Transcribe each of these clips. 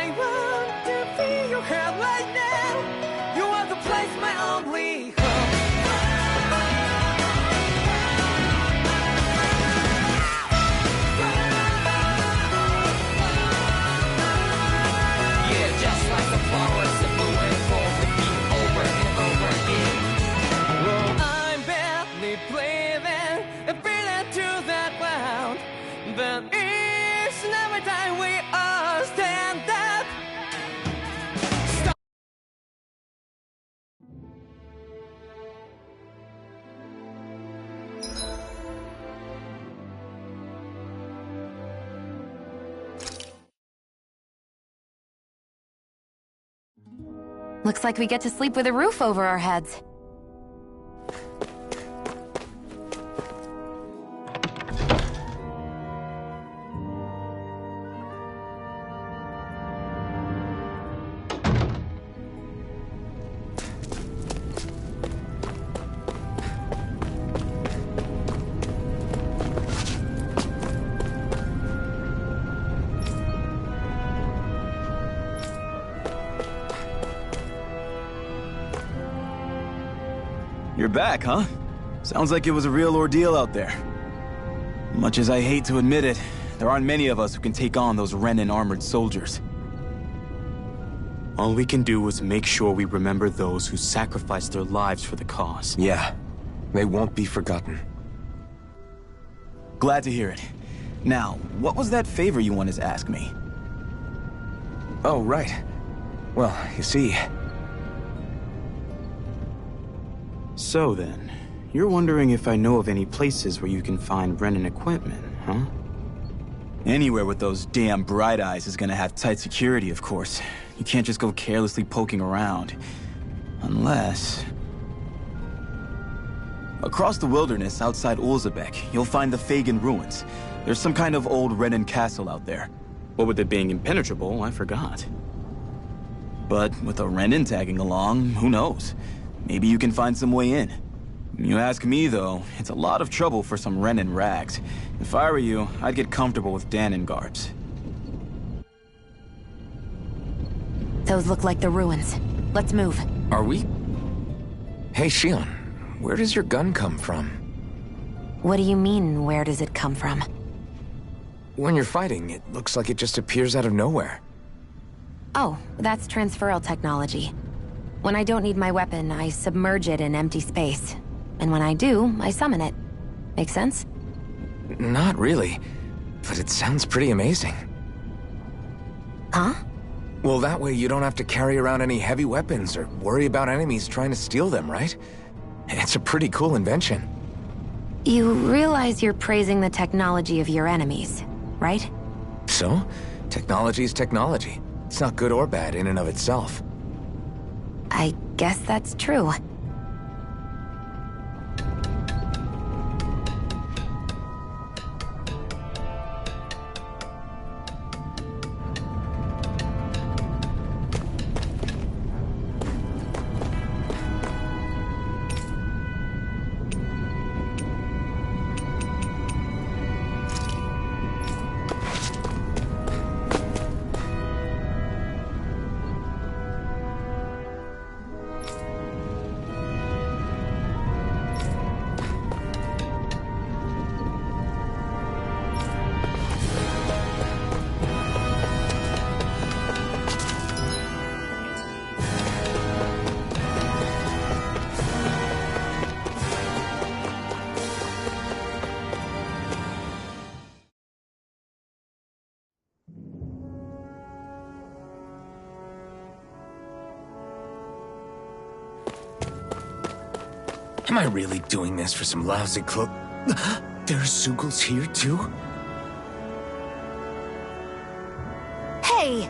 I want to feel your heart right now. You are the place, my only hope. Yeah, just like the flowers that blew and fall with me over and over again. Well, I'm barely breathing and feeling to that ground. But it's never time we all stand up. Looks like we get to sleep with a roof over our heads. You're back, huh? Sounds like it was a real ordeal out there. Much as I hate to admit it, there aren't many of us who can take on those Renin armored soldiers. All we can do is make sure we remember those who sacrificed their lives for the cause. Yeah, they won't be forgotten. Glad to hear it. Now, what was that favor you wanted to ask me? Oh, right. Well, you see... So then, you're wondering if I know of any places where you can find Renin equipment, huh? Anywhere with those damn bright eyes is gonna have tight security, of course. You can't just go carelessly poking around. Unless... Across the wilderness outside Ulzebek, you'll find the Fagan ruins. There's some kind of old Renin castle out there. What with it being impenetrable, I forgot. But with a Renin tagging along, who knows? Maybe you can find some way in. You ask me, though, it's a lot of trouble for some Renin rags. If I were you, I'd get comfortable with Danon garbs. Those look like the ruins. Let's move. Are we? Hey, Shion, where does your gun come from? What do you mean, where does it come from? When you're fighting, it looks like it just appears out of nowhere. Oh, that's transferal technology. When I don't need my weapon, I submerge it in empty space. And when I do, I summon it. Make sense? Not really, but it sounds pretty amazing. Huh? Well, that way you don't have to carry around any heavy weapons or worry about enemies trying to steal them, right? It's a pretty cool invention. You realize you're praising the technology of your enemies, right? So? Technology's technology. It's not good or bad in and of itself. I guess that's true. Am I really doing this for some lousy cloak? There are Sugals here, too? Hey!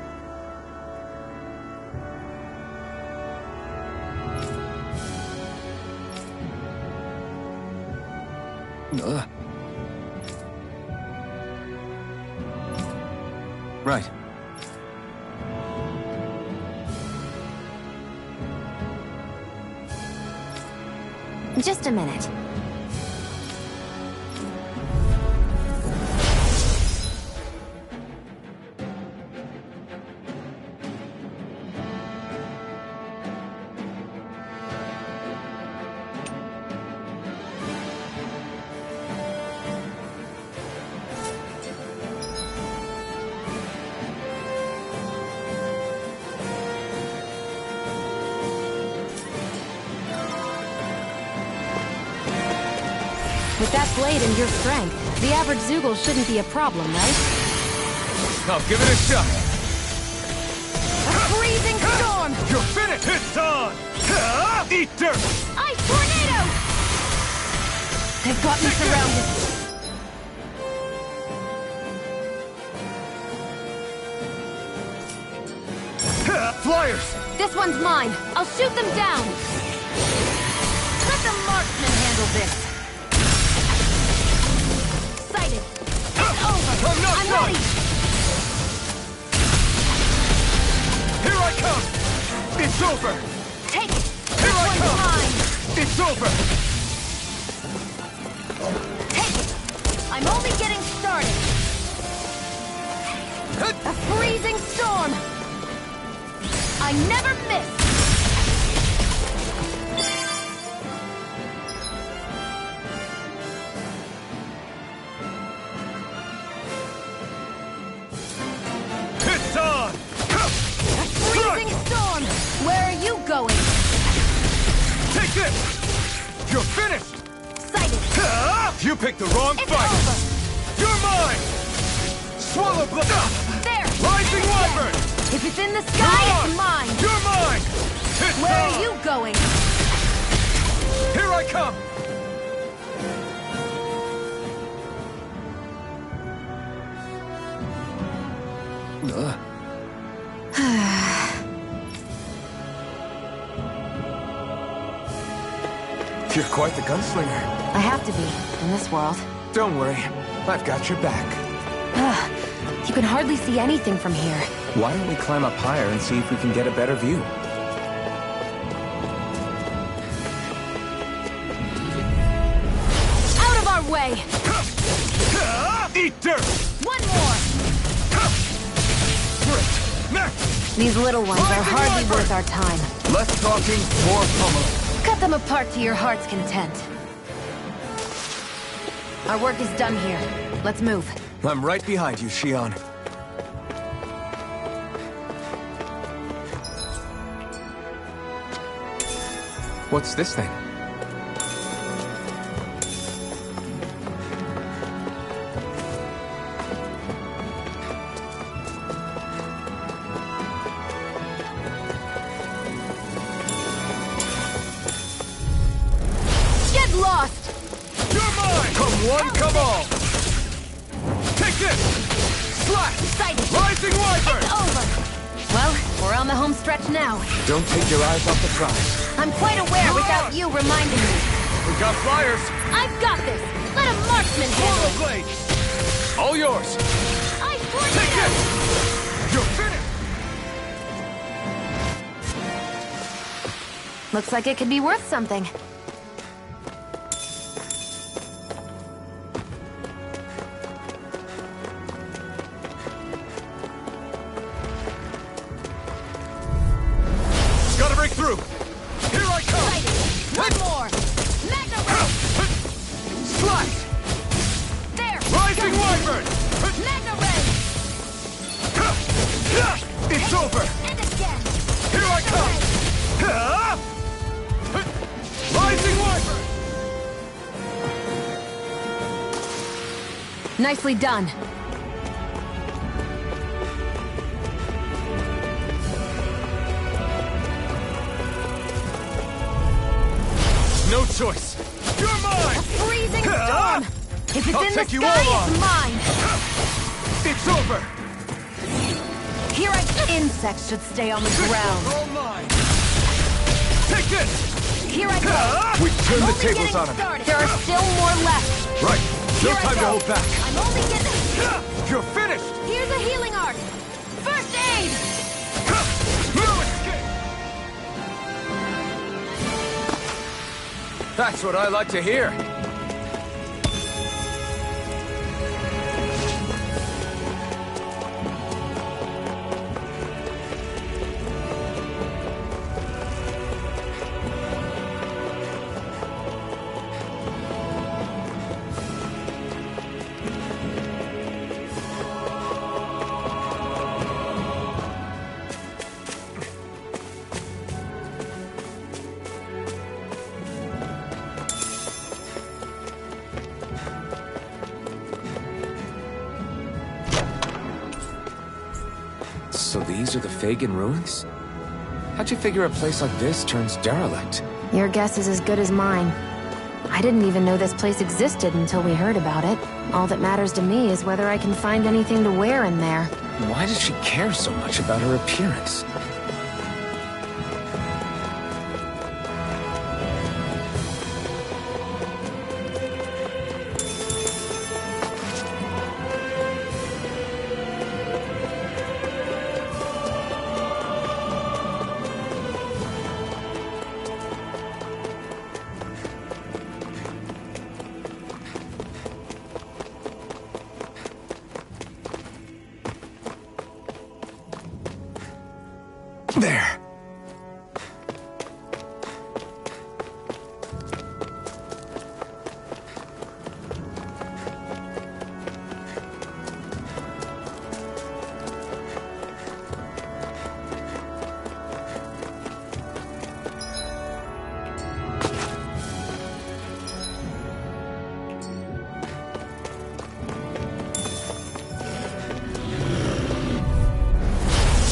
Right. Just a minute. With that blade and your strength, the average Zoogle shouldn't be a problem, right? I'll give it a shot. A freezing storm! You're finished! It's on! Eat dirt! Ice tornado! They've got me surrounded. Flyers! This one's mine. I'll shoot them down. Let the marksman handle this. Sighted. It's over. I'm not done. ready. Here I come! It's over! Take it. Here I This come! one's mine. It's over! Take it. I'm only getting started. A freezing storm. I never miss. It's on! A freezing storm. Where are you going? Take this! You're finished! Sighted. You picked the wrong It's fight! over. You're mine! Swallow blood! There. Rising And again. Wyvern! If it's in the sky, You're it's mine. You're mine! It's Where on! are you going? Here I come! You're quite the gunslinger. I have to be, in this world. Don't worry, I've got your back. Ugh, you can hardly see anything from here. Why don't we climb up higher and see if we can get a better view? Out of our way! Eat dirt! One more! Next! These little ones are hardly worth our time. Less talking, more pummeling. Cut them apart to your heart's content. Our work is done here. Let's move. I'm right behind you, Shion. What's this thing? Get lost! You're mine! Come one, come all! Take this! Slash! Sighted! Rising Wyvern! It's over! Well, we're on the home stretch now. Don't take your eyes off the prize. I'm quite aware without you reminding me. We got flyers! I've got this! Let a marksman handle it! Blade! All yours! Ice Take tornado! this! You're finished! Looks like it could be worth something. Gotta break through! Here I come! Sighted! One more! Magna ray! Slash! There! Rising Wyvern! Magna ray! It's over! And again! Here I come! Rising Wyvern! Nicely done. No choice! You're mine! Freezing storm! If it's I'll in the take you sky, all on. it's mine! It's over! Here insects should stay on the ground. All mine! Take this! Here I go! We turned the Only tables getting on him. started. There are still more left. Right. No Here I time to go. hold back. I'm only getting... You're finished! Here's a healing art. First aid! No escape! That's what I like to hear. So these are the Fagin ruins? How'd you figure a place like this turns derelict? Your guess is as good as mine. I didn't even know this place existed until we heard about it. All that matters to me is whether I can find anything to wear in there. Why does she care so much about her appearance? There.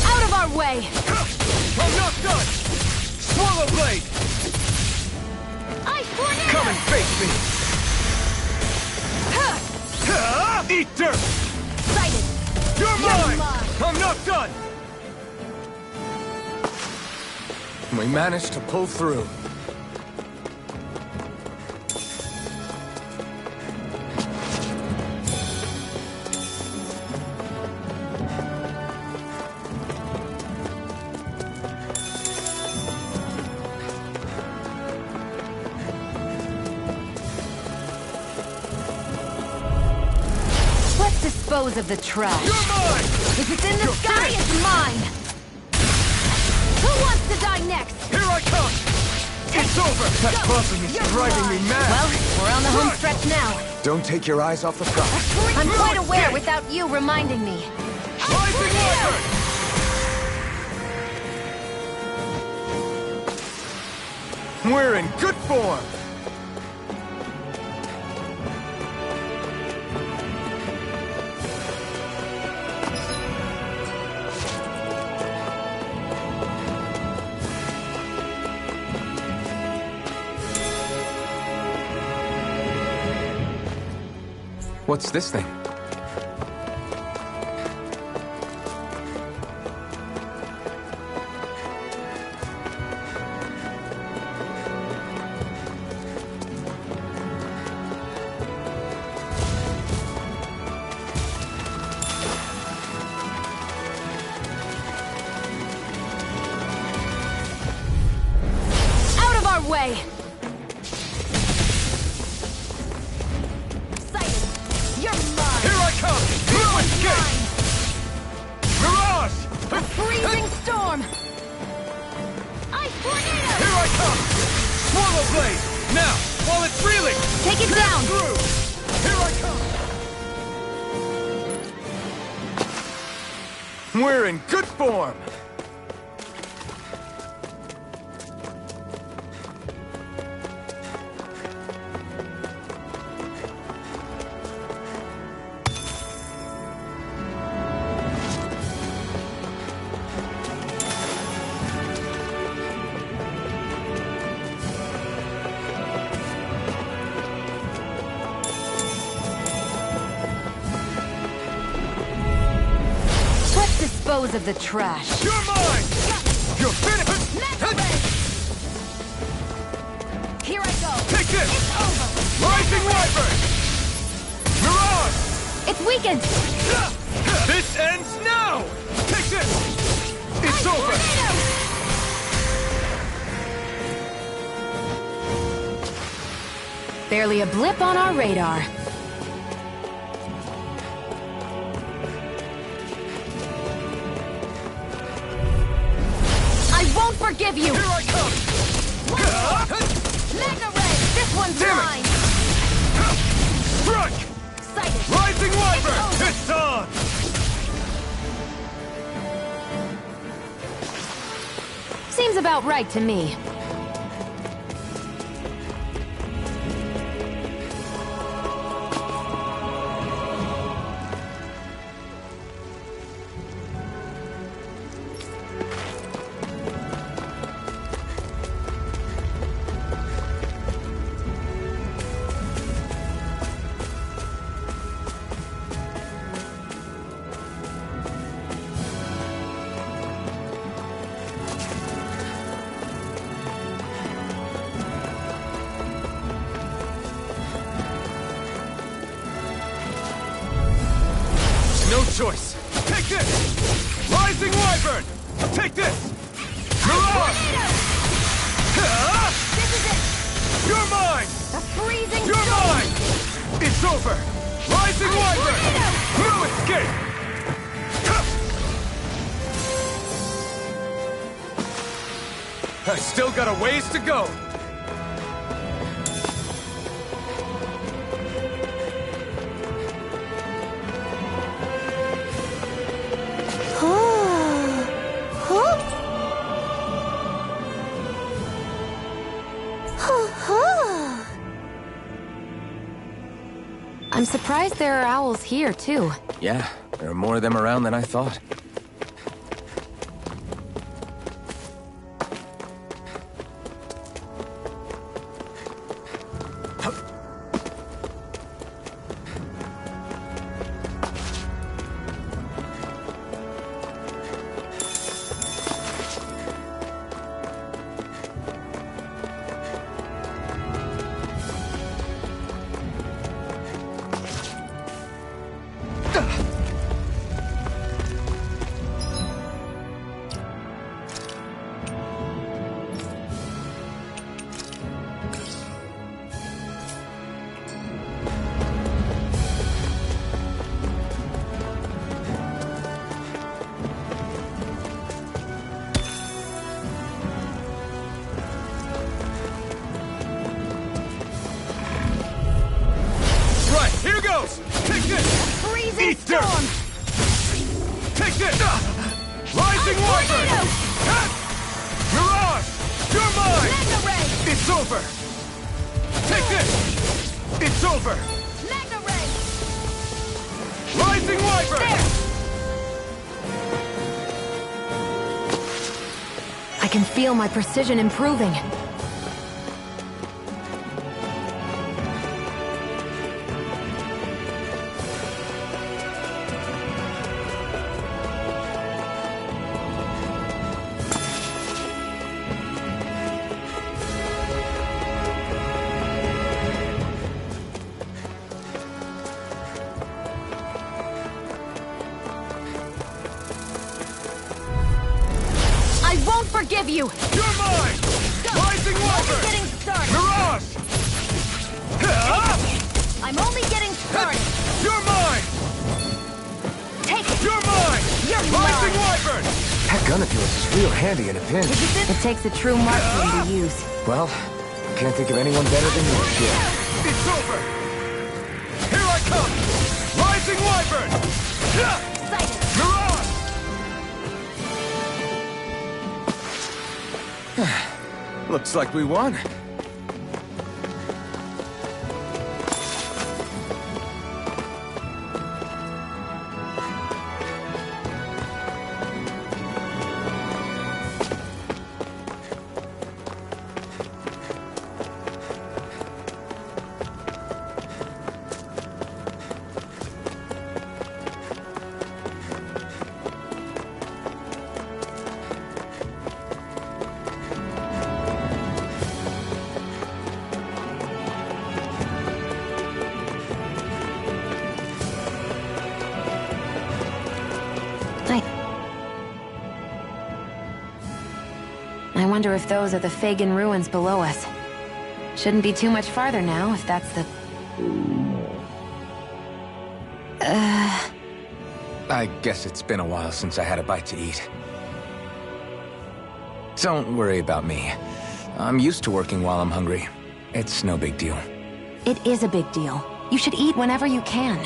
Out of our way! I'm not done! Swallow blade! Ice tornado! Come and face me! Eat dirt! Sighted! You're mine! mine. I'm not done! We managed to pull through. Let's dispose of the trash. You're mine! If it's in the You're sky, finished. it's mine! Who wants to die next? Here I come! It's over! That buzzing is You're driving mine. me mad! Well, we're on the home Right. stretch now. Don't take your eyes off the prize. I'm quite No, aware get it. without you reminding me. Rising Wyvern! We're in good form! What's this thing? Out of our way! Sighted! You're mine! Here I come! No escape! Mirage! A freezing storm! Ice tornado! Here I come! Swallow blade! Now, while it's reeling! Take it down! Through! Here I come! We're in good form! Let's dispose of the trash. You're mine! You're finished! Here I go! Take this! It's over! Rising Wyvern! Mirage! It's weakened! This ends now! Take this! It's over! Barely a blip on our radar. I won't forgive you! Here I come! Mega Ray! This one's Damn it. mine! Strike! Sighted! Rising Wyvern! over. It's on! Seems about right to me. Wyvern! Take this! Mirage! This is it! You're mine! The freezing You're storm! mine! It's over! Rising Wyvern! No escape! I still got a ways to go! I'm surprised there are owls here, too. Yeah, there are more of them around than I thought. Here goes! Take this! Freezing Eat dirt! storm! Take this! Rising Wyvern! Mirage! You're mine! Magna Ray! It's over! Take this! It's over! Magna Ray! Rising Wyvern! There! I can feel my precision improving. I won't forgive you! You're mine! Go. Rising I'm only Wyvern! getting started! Mirage! I'm only getting started! You're mine! Take it! You're mine! You're Rising mine! Wyvern! That gun of yours is real handy in a pinch. It takes a true marksman to use. Well, can't think of anyone better than you, Shia. It's over! Here I come! Rising Wyvern! Excited! Mirage! Looks like we won. I wonder if those are the Fagin ruins below us. Shouldn't be too much farther now, if that's the... I guess it's been a while since I had a bite to eat. Don't worry about me. I'm used to working while I'm hungry. It's no big deal. It is a big deal. You should eat whenever you can.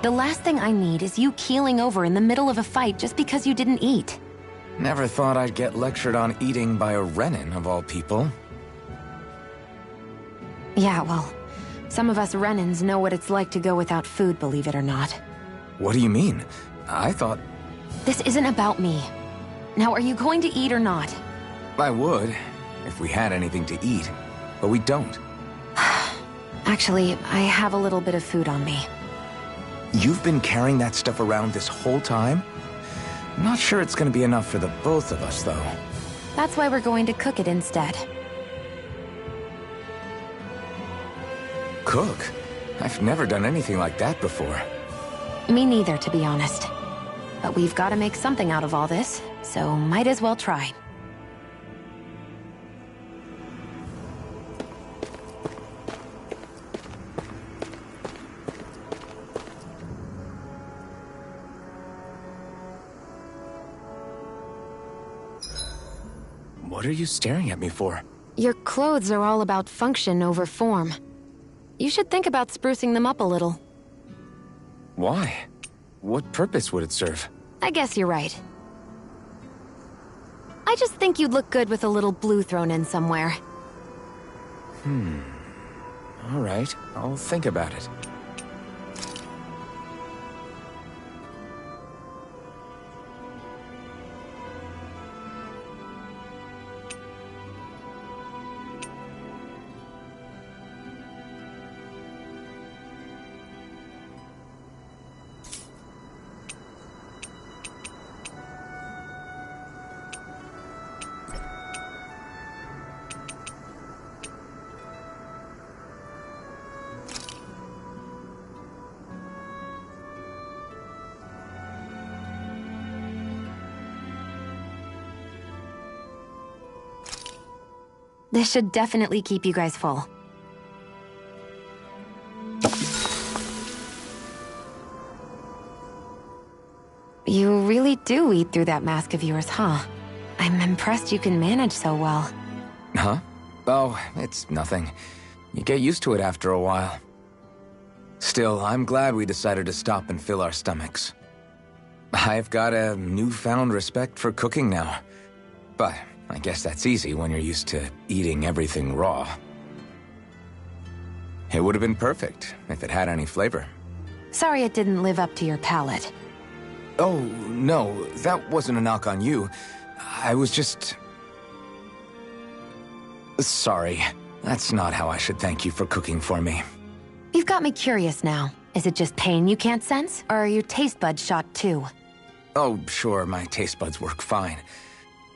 The last thing I need is you keeling over in the middle of a fight just because you didn't eat. Never thought I'd get lectured on eating by a Renin, of all people. Yeah, well, some of us Renins know what it's like to go without food, believe it or not. What do you mean? I thought... This isn't about me. Now, are you going to eat or not? I would, if we had anything to eat. But we don't. Actually, I have a little bit of food on me. You've been carrying that stuff around this whole time? Not sure it's gonna be enough for the both of us, though. That's why we're going to cook it instead. Cook? I've never done anything like that before. Me neither, to be honest. But we've got to make something out of all this, so might as well try. What are you staring at me for? Your clothes are all about function over form. You should think about sprucing them up a little. Why? What purpose would it serve? I guess you're right. I just think you'd look good with a little blue thrown in somewhere. All right, I'll think about it. This should definitely keep you guys full. You really do eat through that mask of yours, huh? I'm impressed you can manage so well. Huh? Oh, it's nothing. You get used to it after a while. Still, I'm glad we decided to stop and fill our stomachs. I've got a newfound respect for cooking now. But I guess that's easy when you're used to eating everything raw. It would have been perfect if it had any flavor. Sorry it didn't live up to your palate. Oh, no, that wasn't a knock on you. I was just... Sorry. That's not how I should thank you for cooking for me. You've got me curious now. Is it just pain you can't sense, or are your taste buds shot too? Oh, sure, my taste buds work fine.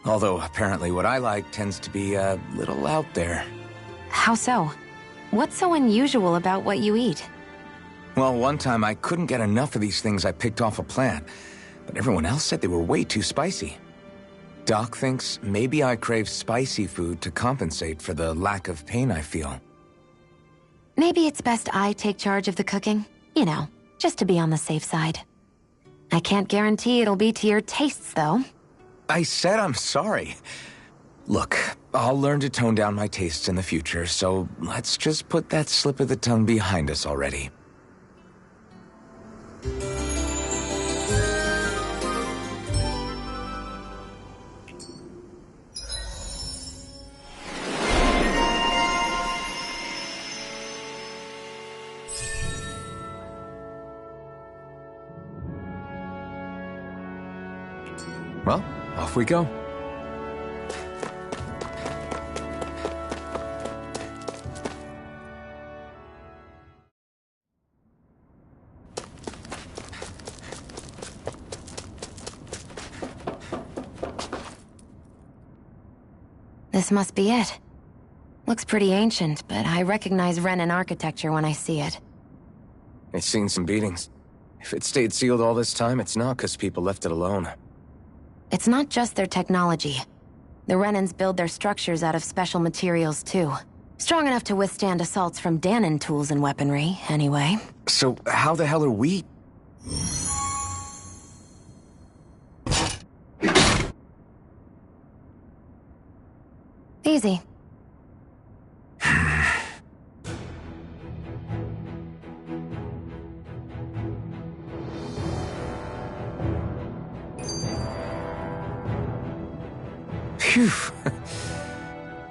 Although, apparently what I like tends to be a little out there. How so? What's so unusual about what you eat? Well, one time I couldn't get enough of these things I picked off a plant, but everyone else said they were way too spicy. Doc thinks maybe I crave spicy food to compensate for the lack of pain I feel. Maybe it's best I take charge of the cooking. You know, just to be on the safe side. I can't guarantee it'll be to your tastes, though. I said I'm sorry. Look, I'll learn to tone down my tastes in the future, so let's just put that slip of the tongue behind us already. Well, off we go. This must be it. Looks pretty ancient, but I recognize Renan architecture when I see it. It's seen some beatings. If it stayed sealed all this time, it's not because people left it alone. It's not just their technology. The Renans build their structures out of special materials, too. Strong enough to withstand assaults from Danon tools and weaponry, anyway. So how the hell are we... Easy. Phew.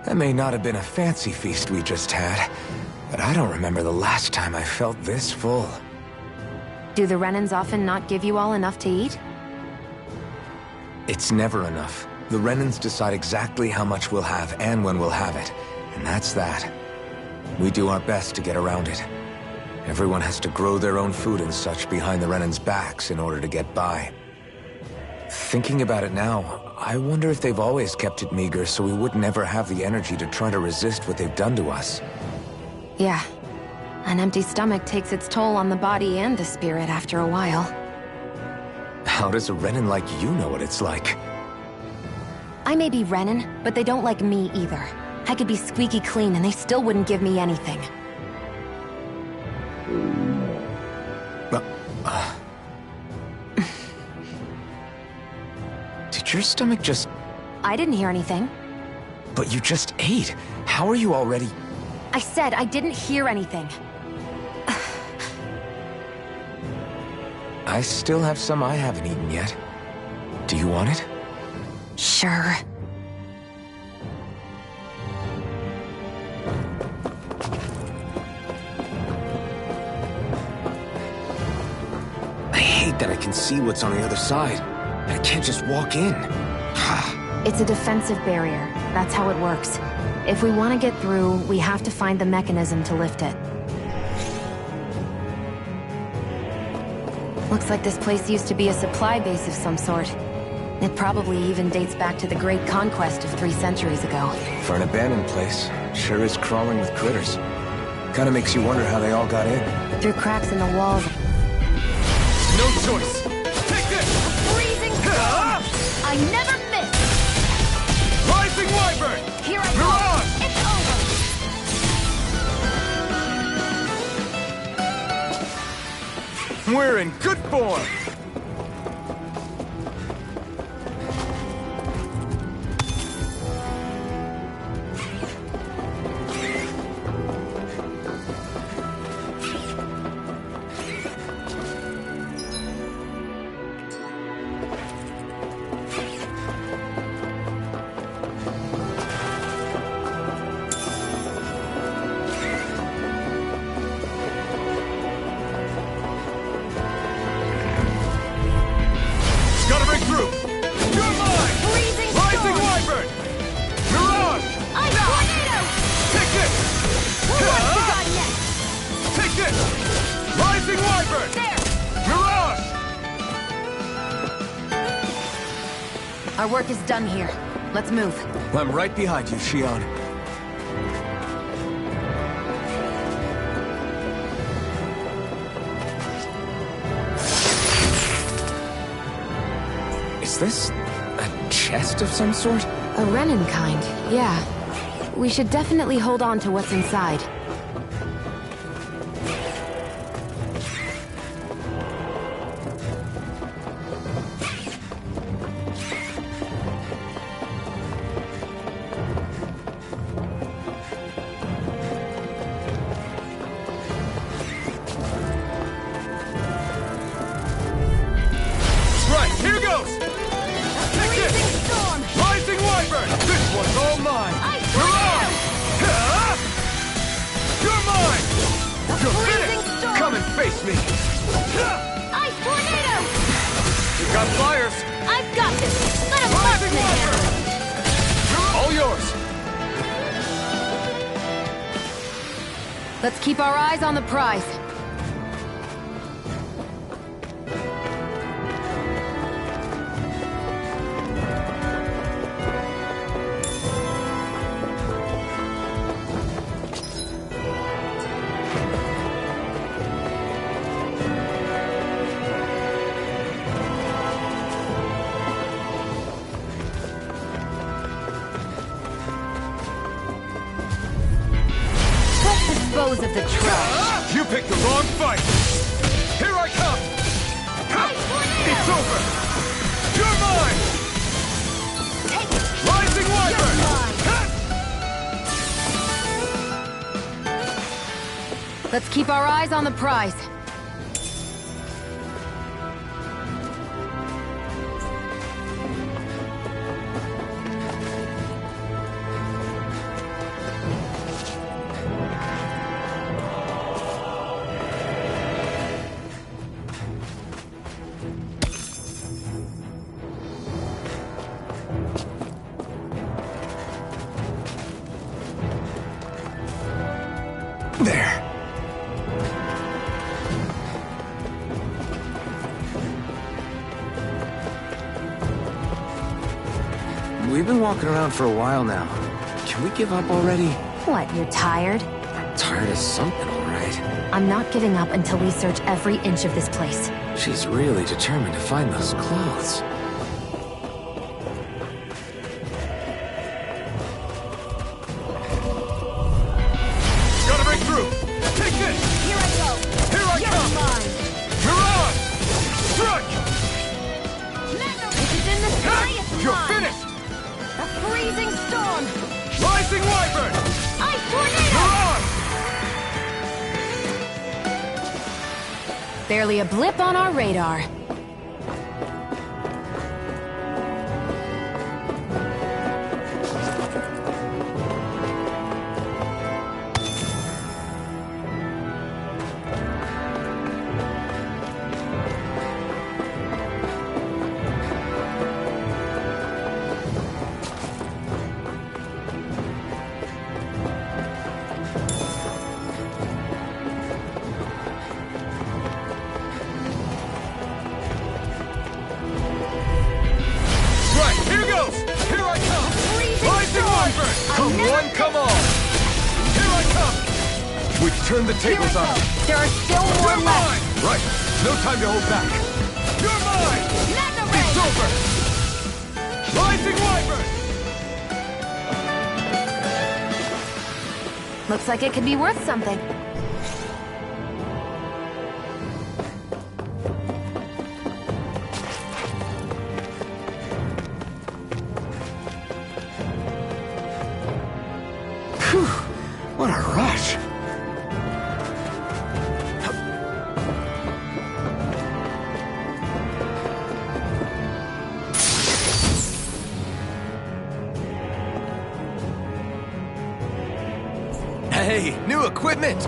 That may not have been a fancy feast we just had, but I don't remember the last time I felt this full. Do the Renans often not give you all enough to eat? It's never enough. The Renans decide exactly how much we'll have and when we'll have it, and that's that. We do our best to get around it. Everyone has to grow their own food and such behind the Renans' backs in order to get by. Thinking about it now, I wonder if they've always kept it meager so we would never have the energy to try to resist what they've done to us. Yeah. An empty stomach takes its toll on the body and the spirit after a while. How does a Renin like you know what it's like? I may be Renin, but they don't like me either. I could be squeaky clean and they still wouldn't give me anything. Did your stomach just... I didn't hear anything. But you just ate. How are you already... I said I didn't hear anything. I still have some I haven't eaten yet. Do you want it? Sure. I hate that I can see what's on the other side. I can't just walk in. It's a defensive barrier. That's how it works. If we want to get through, we have to find the mechanism to lift it. Looks like this place used to be a supply base of some sort. It probably even dates back to the Great Conquest of 3 centuries ago. For an abandoned place, it sure is crawling with critters. Kinda makes you wonder how they all got in. Through cracks in the walls. No choice! Take this! Freezing storm! I never miss! Rising Wyvern! Here I Mirage! go! It's over! We're in good form! Gotta break through! You're mine! Freezing Rising storm! Wyvern! Mirage! I'm tornado! Take this! What's you got next? Take this! Rising Wyvern! There! Mirage! Our work is done here. Let's move. I'm right behind you, Shion. Is this a chest of some sort? A Renin kind, yeah. We should definitely hold on to what's inside. Right, here goes! Take this! Storm! Rising Wyvern! This one's all mine! Mirage! You're mine! You're Freezing finished! storm! Come and face me! Ice tornado! You got flyers! I've got this! Let a marksman handle it! All yours! Let's keep our eyes on the prize. Let's dispose of the trash. You picked the wrong fight! Here I come! It's over! You're mine! Take it! Rising Wyvern! Let's keep our eyes on the prize. There. We've been walking around for a while now. Can we give up already? What, you're tired? Tired of something, all right. I'm not giving up until we search every inch of this place. She's really determined to find those clothes. Gotta break through! Take this! Here I go! Here I You're come! mine! Mirage! Strike! If it's in the sky, it's You're mine! finished! A freezing storm! Rising Wyvern! Ice tornado! Mirage! Barely a blip on our radar. Right, here goes! Here I come! Rising Wyvern! Come one, come all! Here I come! We've turned the tables on them. There are still more You're left. mine! Right, no time to hold back. You're mine! Mega It's ray! over! Rising Wyvern! Looks like it could be worth something. Phew, what a rush. Hey, new equipment!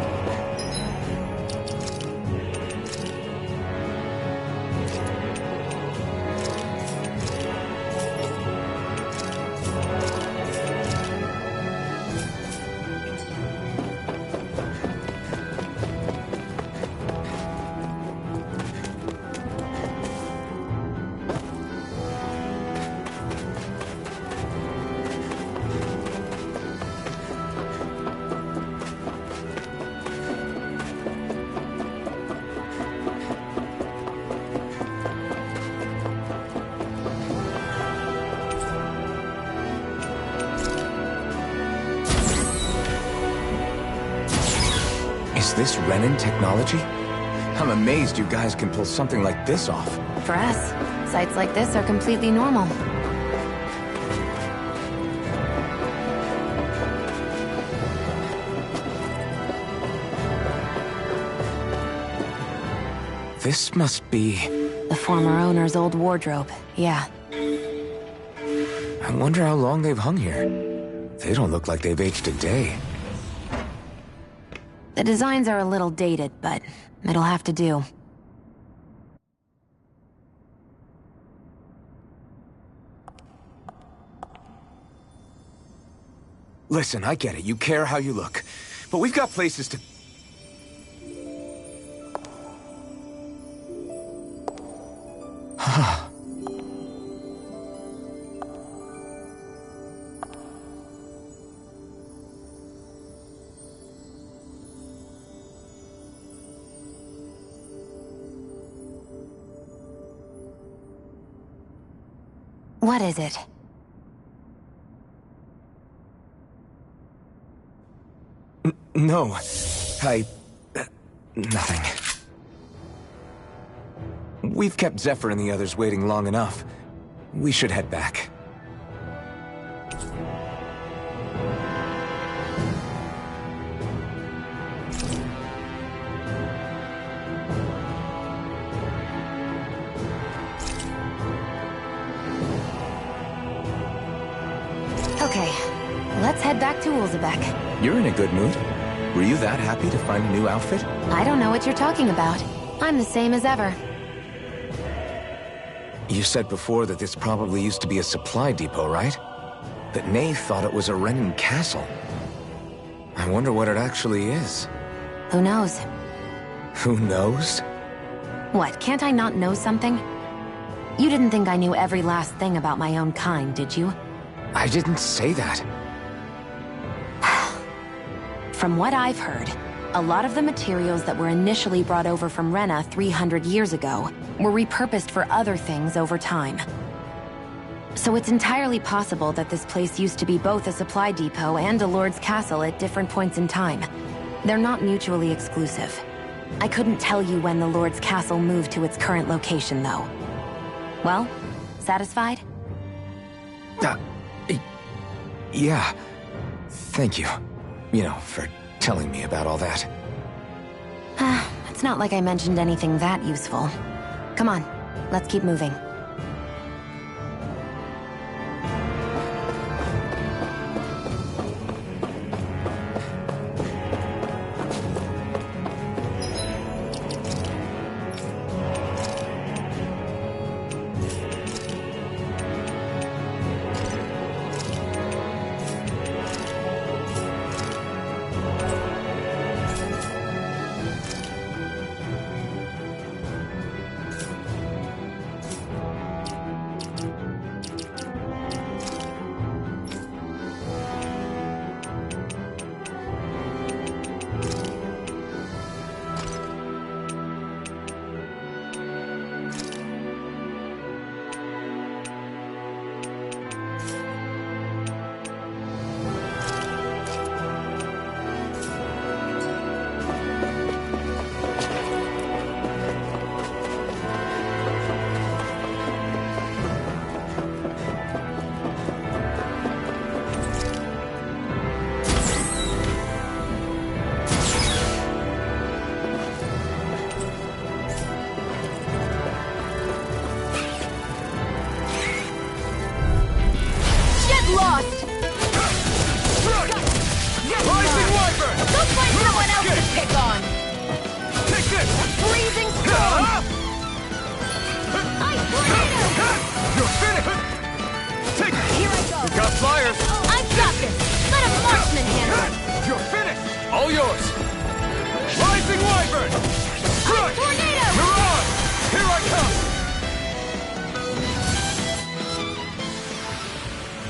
Is this Renin technology? I'm amazed you guys can pull something like this off. For us, sites like this are completely normal. This must be... The former owner's old wardrobe, yeah. I wonder how long they've hung here. They don't look like they've aged a day. The designs are a little dated, but it'll have to do. Listen, I get it. You care how you look. But we've got places to... What is it? No. Nothing. We've kept Zephyr and the others waiting long enough. We should head back. Okay, let's head back to Ulzebek. You're in a good mood. Were you that happy to find a new outfit? I don't know what you're talking about. I'm the same as ever. You said before that this probably used to be a supply depot, right? But Nay thought it was a Renin castle. I wonder what it actually is. Who knows? Who knows? What, can't I not know something? You didn't think I knew every last thing about my own kind, did you? I didn't say that. From what I've heard, a lot of the materials that were initially brought over from Rena 300 years ago were repurposed for other things over time. So it's entirely possible that this place used to be both a supply depot and a lord's castle at different points in time. They're not mutually exclusive. I couldn't tell you when the lord's castle moved to its current location, though. Well, satisfied? Yeah. Thank you. You know, for telling me about all that. It's not like I mentioned anything that useful. Come on, let's keep moving.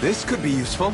This could be useful.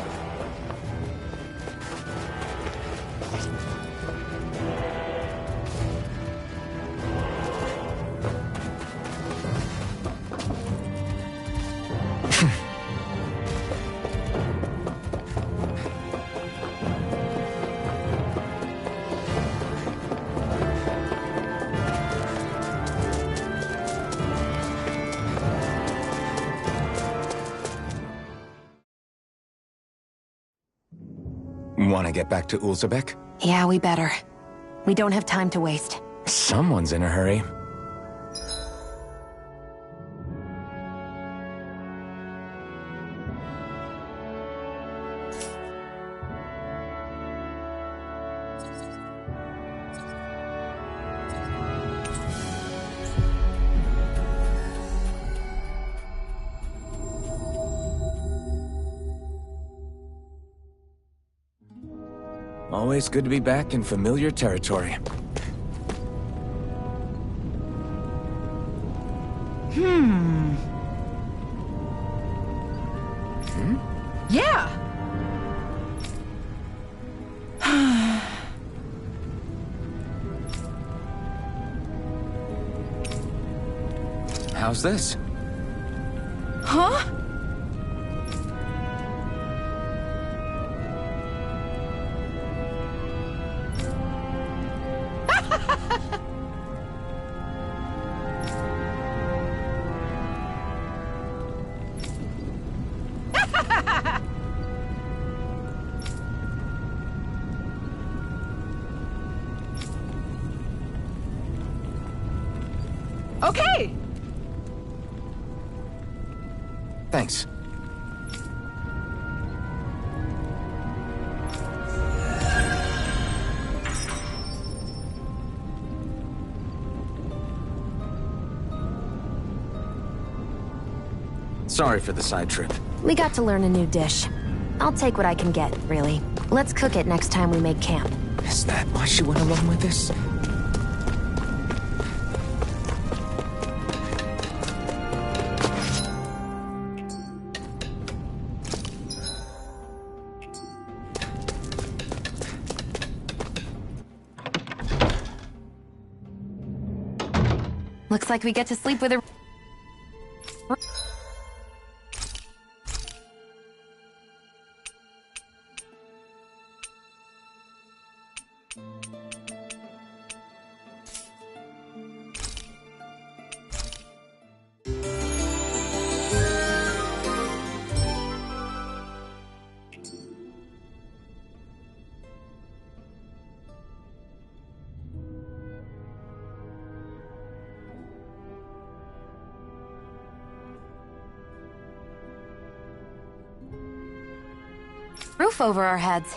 Want to get back to Ulzebek? Yeah, we better. We don't have time to waste. Someone's in a hurry. Always good to be back in familiar territory. Yeah! How's this? Huh? Okay! Thanks. Sorry for the side trip. We got to learn a new dish. I'll take what I can get, really. Let's cook it next time we make camp. Is that why she went along with this? Looks like we get to sleep with a... roof over our heads.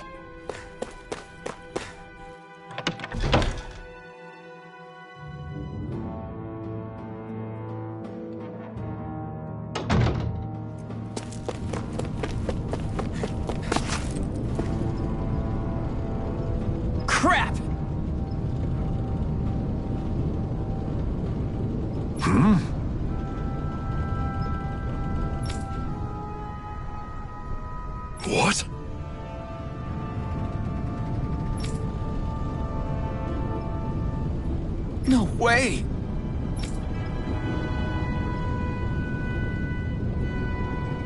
Crap! What? No way!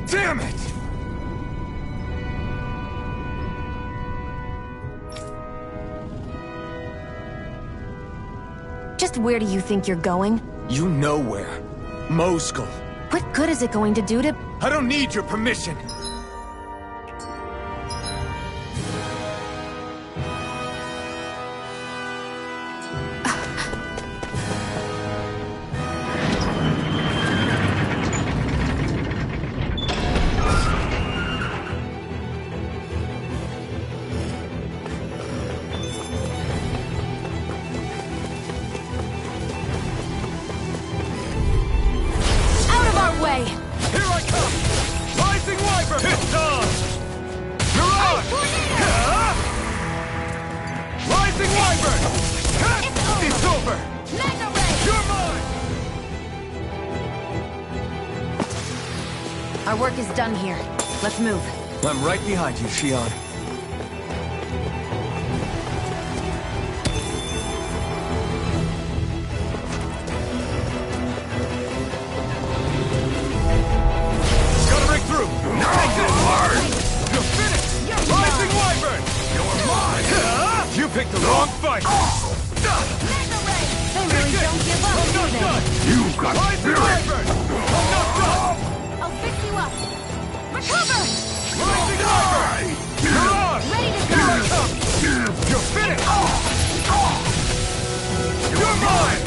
Damn it! Just where do you think you're going? You know where. Mosul. What good is it going to do to... I don't need your permission. Out of our way! Here I come! Rising Wyvern! It's on! Mirage! Rising Wyvern! It's over! Mega Ray! You're mine! Our work is done here. Let's move. I'm right behind you, Shion. Gotta break through! Take this! You're finished! Rising Wyvern! You're mine! You picked the wrong fight! Mega Ray! They really don't give up, I'm do not they? done! You got Rising Wyvern! I'm not done! I'll fix you up. Recover! Rising Wyvern! Mirage! Ready to Here I go! come! You're finished! You're mine!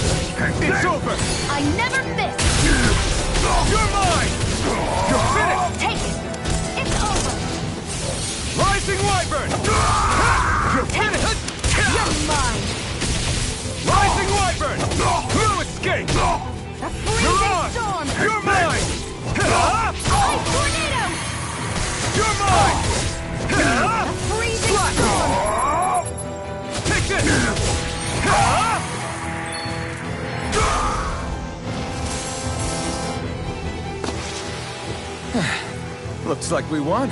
It's over! I never miss! You're mine! You're finished! Take it! It's over! Rising Wyvern! You're finished! You're mine! Rising Wyvern! No escape! The freezing Mirage! storm! You're mine! Ice tornado! You're mine! The freezing storm! Take this! Looks like we won.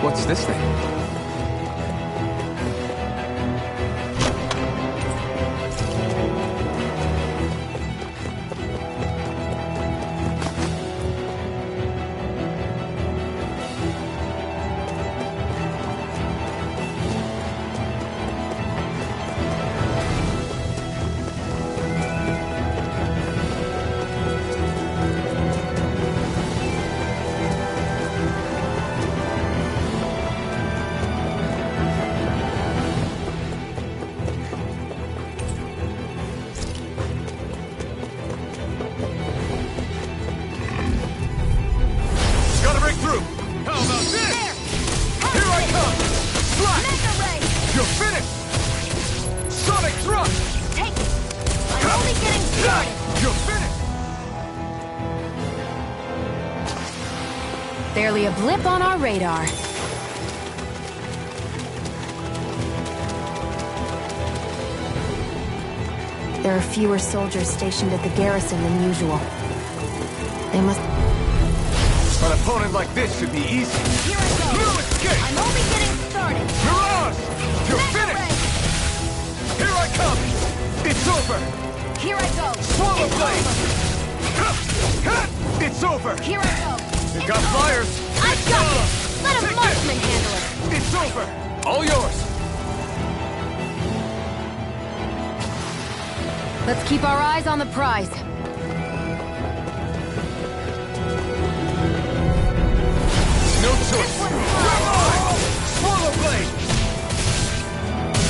What's this thing? Gotta break through! How about this? Here I come! Slash! Mega Ray! You're finished! Sonic thrust! Take it! I'm only getting started! You're finished! Barely a blip on our radar. There are fewer soldiers stationed at the garrison than usual. They must... An opponent like this should be easy. Here I go. No escape! I'm only getting started. Mirage! You're Mega finished! Ray. Here I come! It's over! Here I go. Swallow It's blade! over. It's over! Here I go. You've It's got over. flyers! I got it. Let a Take marksman this. handle it. It's over! All yours! Let's keep our eyes on the prize. No choice! This one's You're mine. mine! Swallow blade!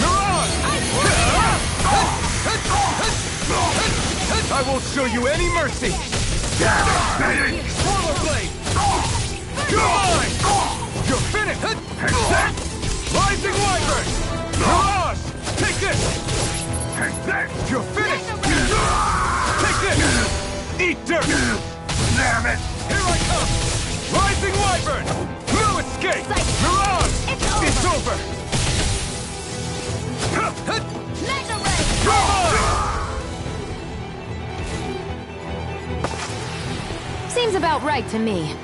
Mirage! I won't show you any mercy! Swallow blade! You're mine! You're finished! Rising Wyvern! Mirage! Take this! You're finished! Take this! Eat dirt! Damn it! Here I come! Rising Wyvern! No escape! Mirage! It's over. Mega Ray. You're mine! Seems about right to me.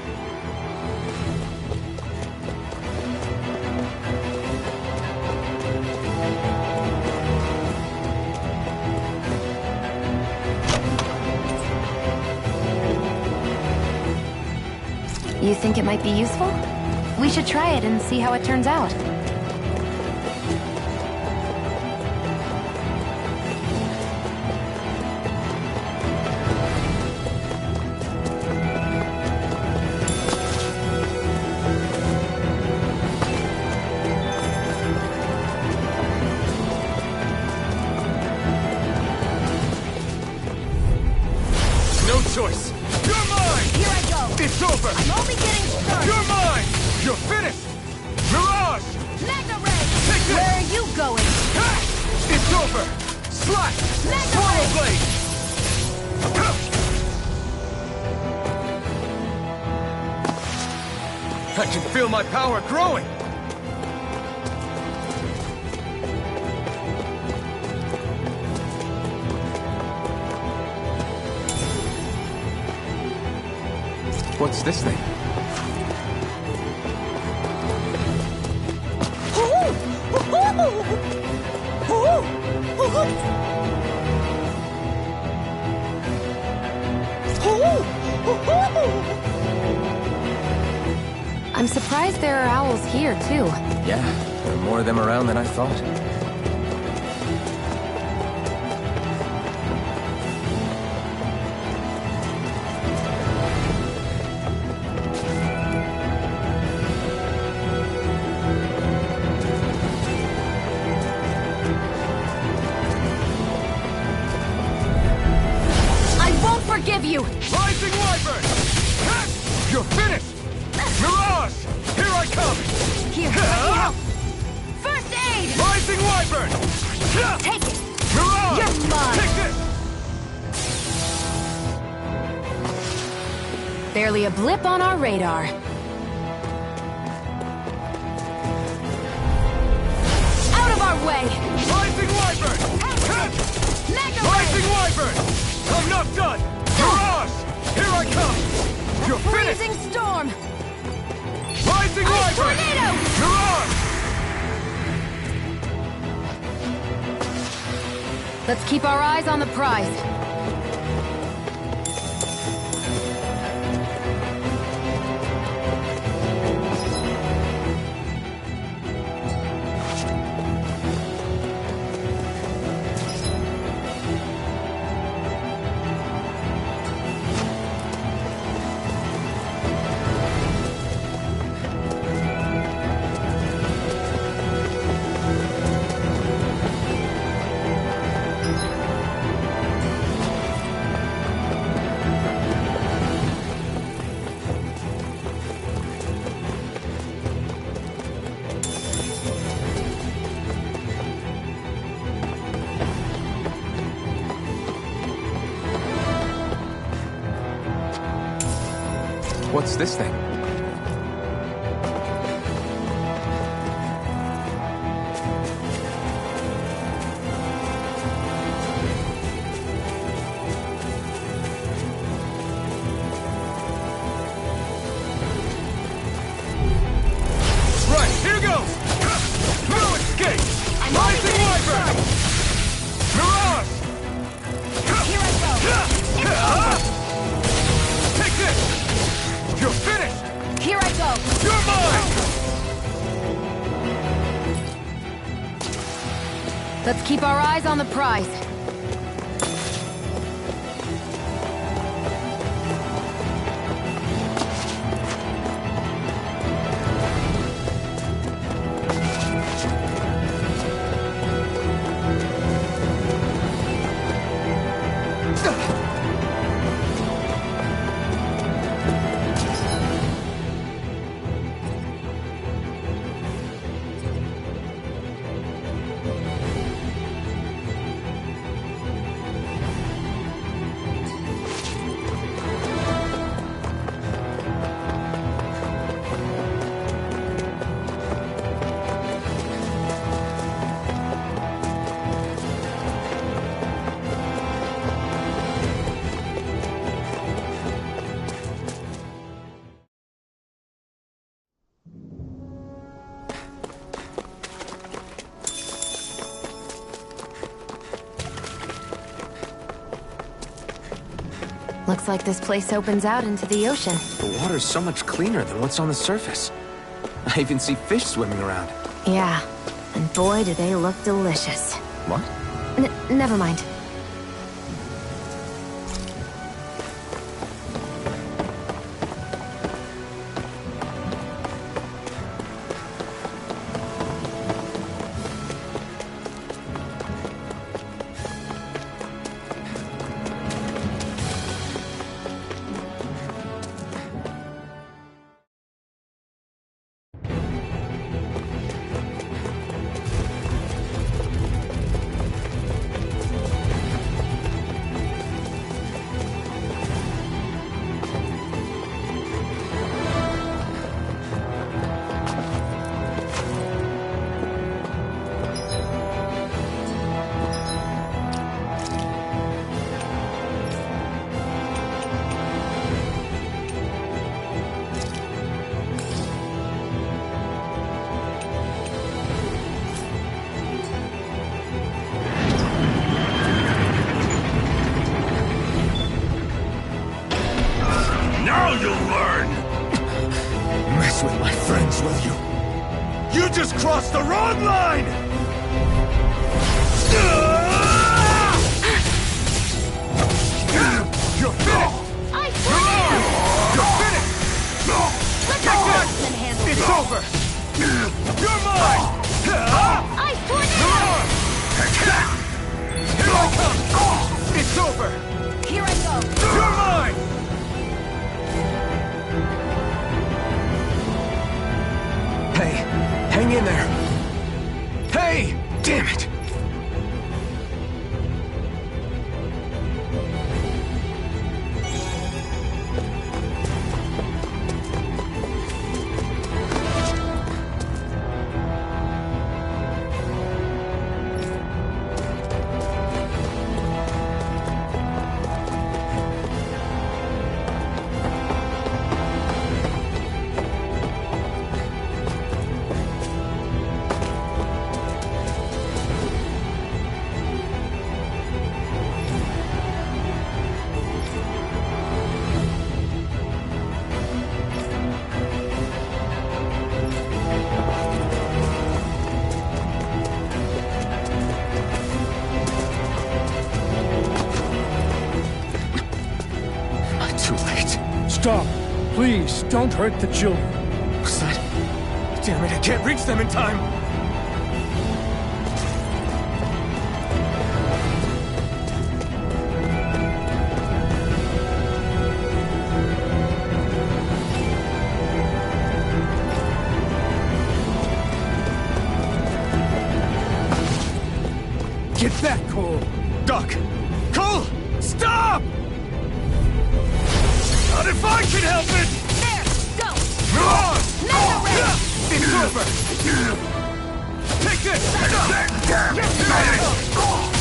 You think it might be useful? We should try it and see how it turns out. No choice! You're mine! Here I go. It's over! I'm only getting started. You're mine! You're finished! Mirage! Mega Ray. Take this! Where are you going? Ha! It's over! Slash! Mega Swallow Ray. blade! I can feel my power growing! What's this thing? I'm surprised there are owls here, too. Yeah, there are more of them around than I thought. I won't forgive you! Rising Wyvern! Ha! You're finished! Mirage! Here I come! Here, let me help. First aid. Rising Wyvern! Ha! Take it. Mirage! You're mine. Take this! Barely a blip on our radar. Out of our way! Rising Wyvern! Ha! Mega Rising Ray. Wyvern! I'm not done! Mirage! Here I come! You're finished! Freezing storm. Rising Ice Wyvern! tornado. Mirage! Let's keep our eyes on the prize. What's this thing? Let's keep our eyes on the prize. Looks like this place opens out into the ocean. The water's so much cleaner than what's on the surface. I even see fish swimming around. Yeah, and boy do they look delicious. What? Never mind. Now you'll learn! Mess with my friends, will you? You just crossed the wrong line! You're finished! I You're finished! Let Take the this! horseman handle it. It's over! You're mine! I tornado! Here I come! It's over! Here I go! You're mine! Hey, hang in there. Hey! Damn it! Too late. Stop! Please, don't hurt the children. What's that? Damn it, I can't reach them in time! Get back, Cole! Doc! Cole! Stop! Not if I can help it! There! Go! Run! It's over! Take this!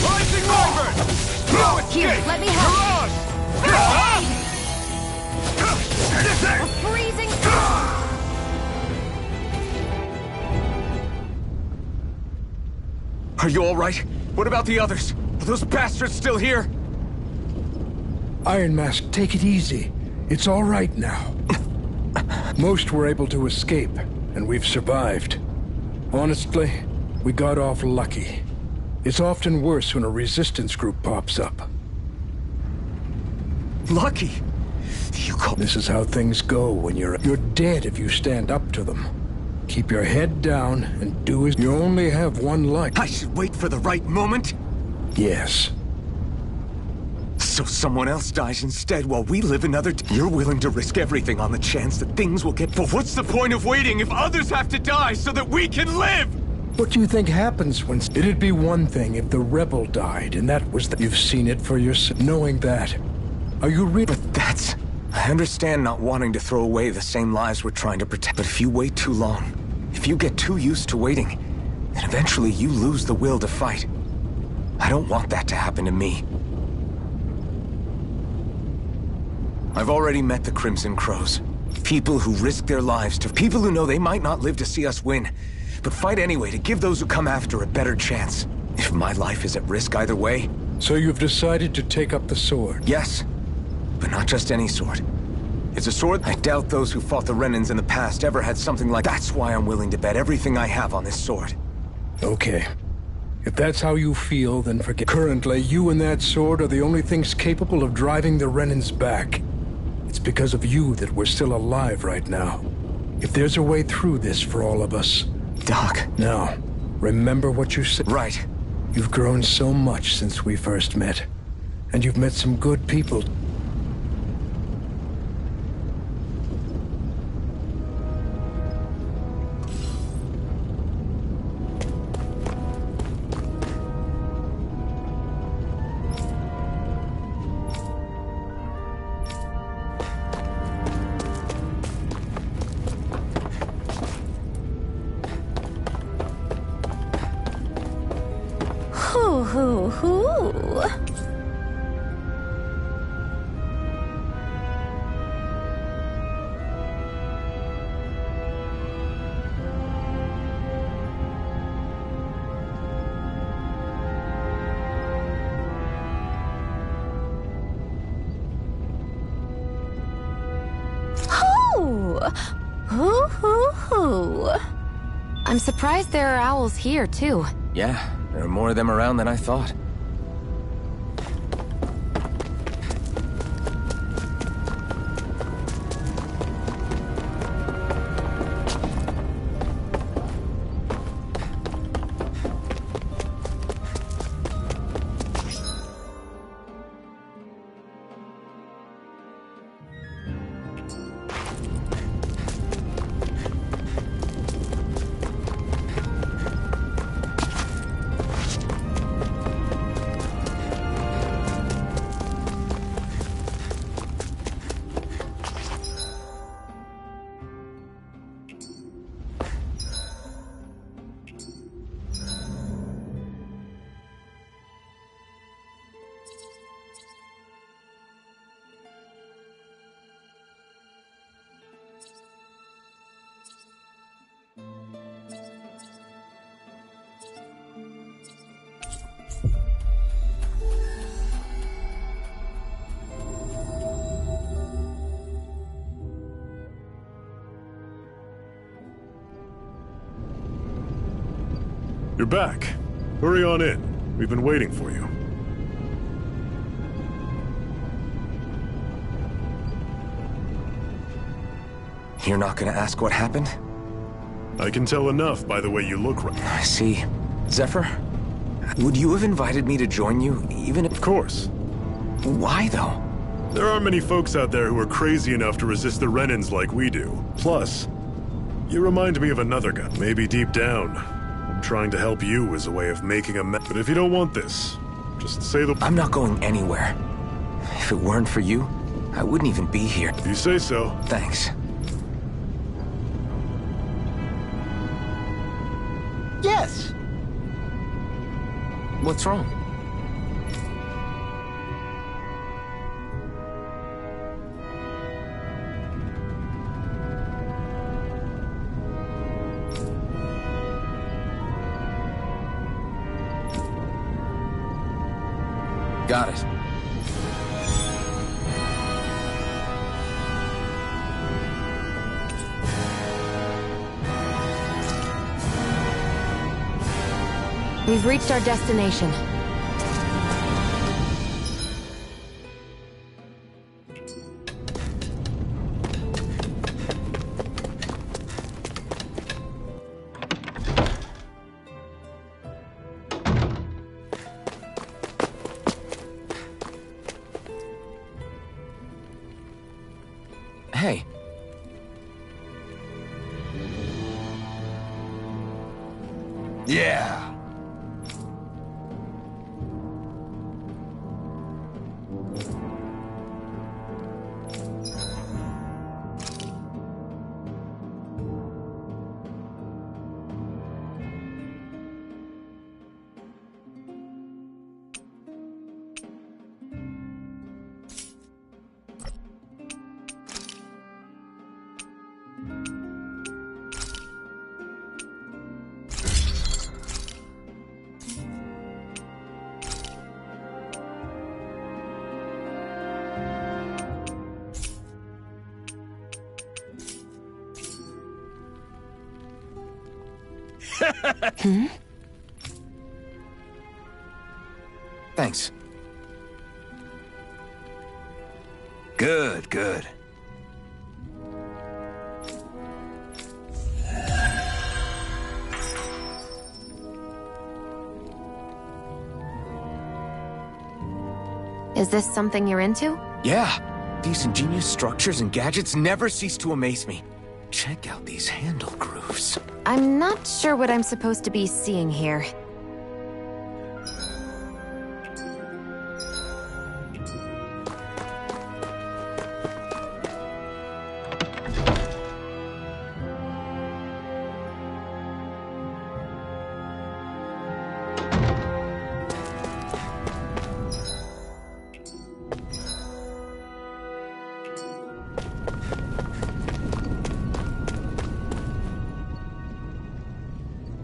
Rising Wyvern! No Here, escape! let me help. Mirage! Freezing! Are you all right? What about the others? Are those bastards still here? Iron Mask, take it easy. It's all right now. Most were able to escape, and we've survived. Honestly, we got off lucky. It's often worse when a resistance group pops up. Lucky! You call... This is how things go when you're dead if you stand up to them. Keep your head down and do as... You only have one life. I should wait for the right moment? Yes. So someone else dies instead while we live another... You're willing to risk everything on the chance that things will get... But what's the point of waiting if others have to die so that we can live? What do you think happens when... It'd be one thing if the rebel died, and that was the... You've seen it for yourself. Knowing that. Are you really... But that's... I understand not wanting to throw away the same lives we're trying to protect. But if you wait too long, if you get too used to waiting, then eventually you lose the will to fight. I don't want that to happen to me. I've already met the Crimson Crows. People who risk their lives to... People who know they might not live to see us win, but fight anyway to give those who come after a better chance. If my life is at risk either way... So you've decided to take up the sword? Yes. But not just any sword. It's a sword I doubt those who fought the Renans in the past ever had something like... That's why I'm willing to bet everything I have on this sword. Okay. If that's how you feel, then forget. Currently, you and that sword are the only things capable of driving the Renans back. It's because of you that we're still alive right now. If there's a way through this for all of us... Doc. Now, remember what you said. Right. You've grown so much since we first met. And you've met some good people. Hoo-hoo-hoo. Hoo-hoo-hoo. I'm surprised there are owls here, too. Yeah, there are more of them around than I thought. You're back. Hurry on in. We've been waiting for you. You're not gonna ask what happened? I can tell enough by the way you look right. I see. Zephyr, would you have invited me to join you, even if... Of course. Why, though? There aren't many folks out there who are crazy enough to resist the Renans like we do. Plus, you remind me of another guy. Maybe deep down, I'm trying to help you as a way of making a But if you don't want this, just say the... I'm not going anywhere. If it weren't for you, I wouldn't even be here. If you say so. Thanks. Yes! What's wrong? Got it. We've reached our destination. Hey. Yeah. Thanks. Good, good. Is this something you're into? Yeah. These ingenious structures and gadgets never cease to amaze me. Check out these handle grooves. I'm not sure what I'm supposed to be seeing here.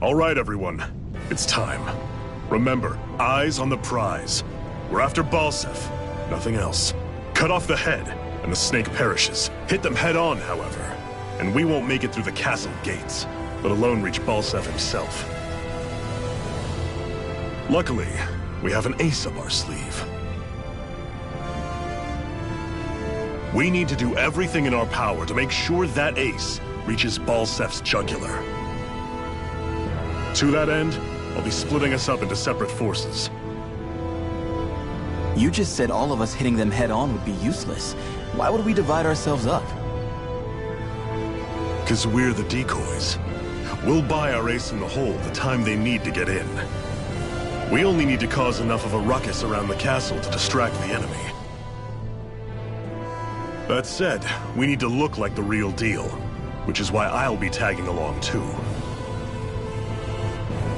All right, everyone. It's time. Remember, eyes on the prize. We're after Balsef, nothing else. Cut off the head, and the snake perishes. Hit them head on, however, and we won't make it through the castle gates, let alone reach Balsef himself. Luckily, we have an ace up our sleeve. We need to do everything in our power to make sure that ace reaches Balsef's jugular. To that end, I'll be splitting us up into separate forces. You just said all of us hitting them head-on would be useless. Why would we divide ourselves up? 'Cause we're the decoys. We'll buy our ace in the hole the time they need to get in. We only need to cause enough of a ruckus around the castle to distract the enemy. That said, we need to look like the real deal, which is why I'll be tagging along too.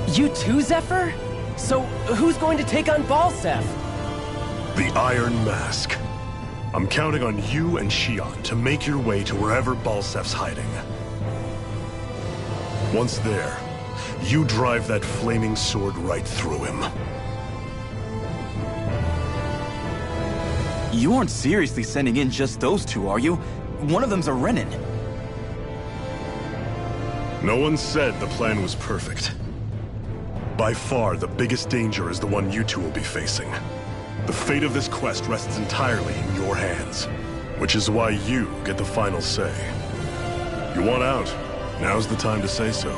You too, Zephyr? So, who's going to take on Balsef? The Iron Mask. I'm counting on you and Shion to make your way to wherever Balsef's hiding. Once there, you drive that flaming sword right through him. You aren't seriously sending in just those two, are you? One of them's a Renin. No one said the plan was perfect. By far, the biggest danger is the one you two will be facing. The fate of this quest rests entirely in your hands, which is why you get the final say. You want out, now's the time to say so.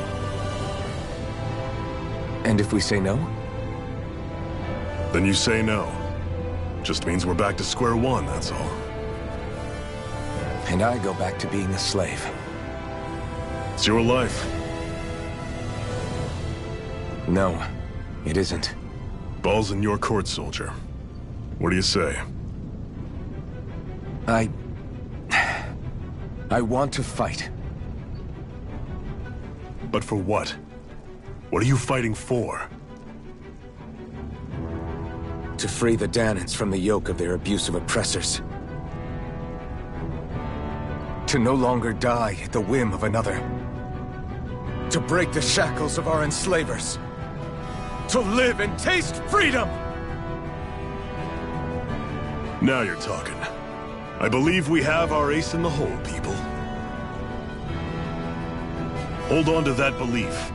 And if we say no? Then you say no. Just means we're back to square one, that's all. And I go back to being a slave. It's your life. No, it isn't. Ball's in your court, soldier. What do you say? I want to fight. But for what? What are you fighting for? To free the Danans from the yoke of their abusive oppressors. To no longer die at the whim of another. To break the shackles of our enslavers. To live and taste freedom! Now you're talking. I believe we have our ace in the hole, people. Hold on to that belief,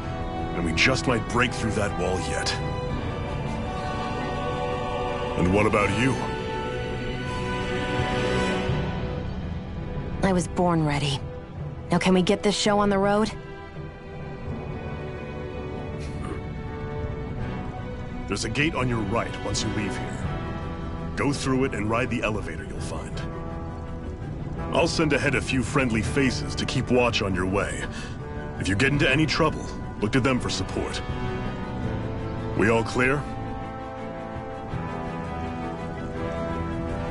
and we just might break through that wall yet. And what about you? I was born ready. Now can we get this show on the road? There's a gate on your right once you leave here. Go through it and ride the elevator you'll find. I'll send ahead a few friendly faces to keep watch on your way. If you get into any trouble, look to them for support. We all clear?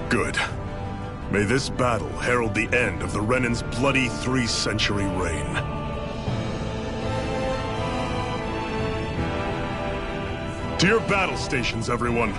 Good. May this battle herald the end of the Renan's bloody 3-century reign. To your battle stations, everyone!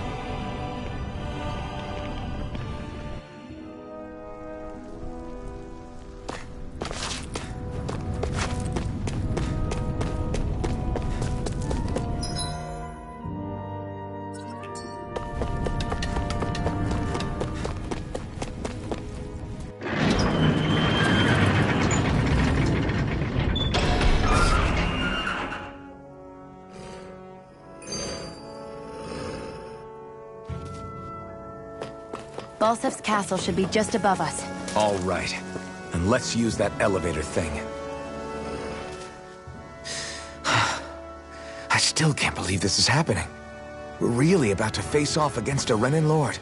Balsef's castle should be just above us. All right. And let's use that elevator thing. I still can't believe this is happening. We're really about to face off against a Renan Lord.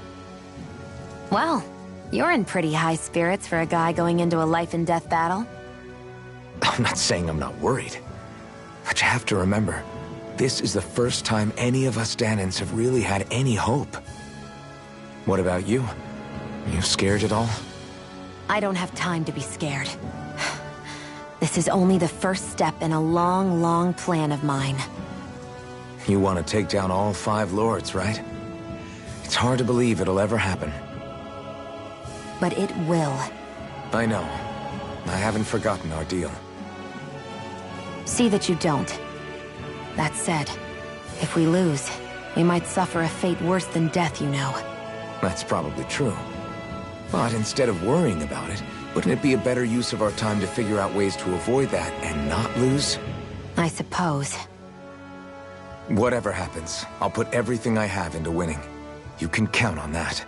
Well, you're in pretty high spirits for a guy going into a life-and-death battle. I'm not saying I'm not worried. But you have to remember, this is the first time any of us Danans have really had any hope. What about you? Are you scared at all? I don't have time to be scared. This is only the first step in a long, long plan of mine. You want to take down all 5 lords, right? It's hard to believe it'll ever happen. But it will. I know. I haven't forgotten our deal. See that you don't. That said, if we lose, we might suffer a fate worse than death, you know. That's probably true. But instead of worrying about it, wouldn't it be a better use of our time to figure out ways to avoid that and not lose? I suppose. Whatever happens, I'll put everything I have into winning. You can count on that.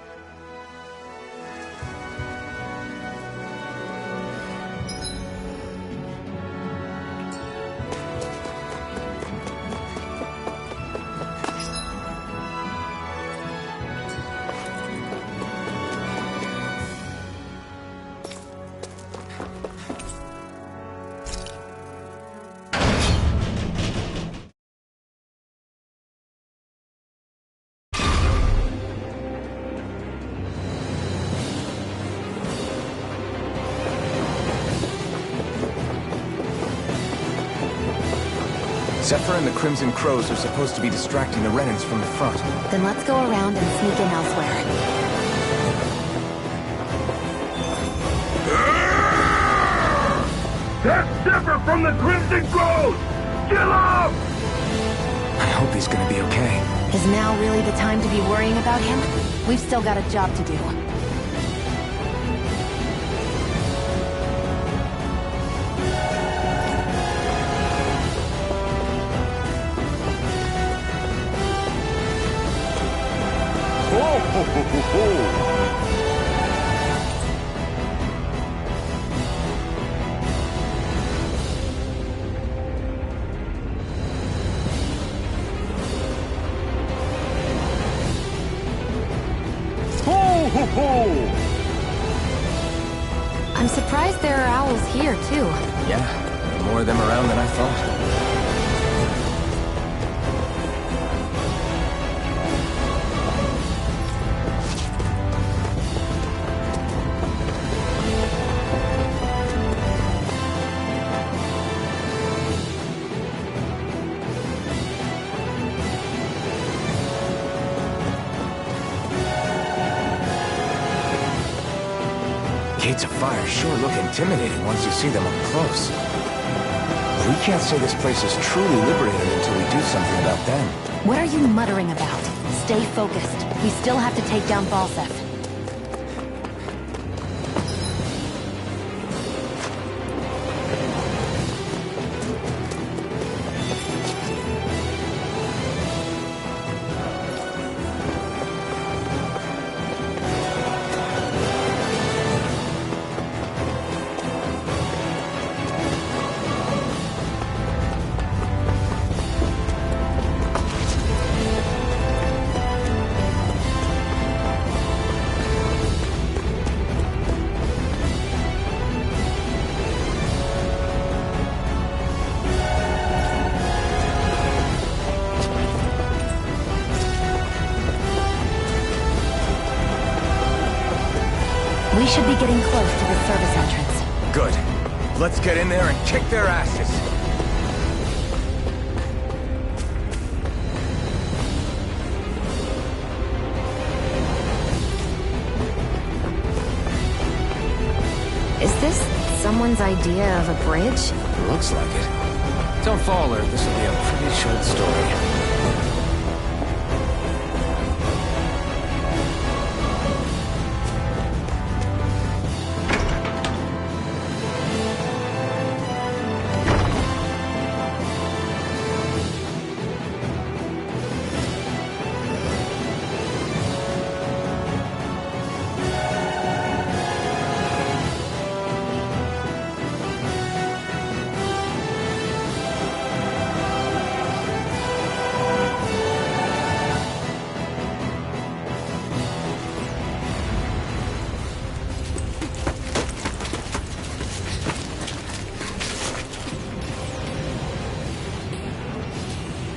Zephyr and the Crimson Crows are supposed to be distracting the Renans from the front. Then let's go around and sneak in elsewhere. That's Zephyr from the Crimson Crows! Kill him! I hope he's gonna be okay. Is now really the time to be worrying about him? We've still got a job to do. I'm surprised there are owls here, too. Yeah, more of them around than I thought. Gates of fire sure look intimidating once you see them up close. But we can't say this place is truly liberated until we do something about them. What are you muttering about? Stay focused. We still have to take down Balsef. We should be getting close to the service entrance. Good. Let's get in there and kick their asses. Is this someone's idea of a bridge? Looks like it. Don't fall, or this will be a pretty short story.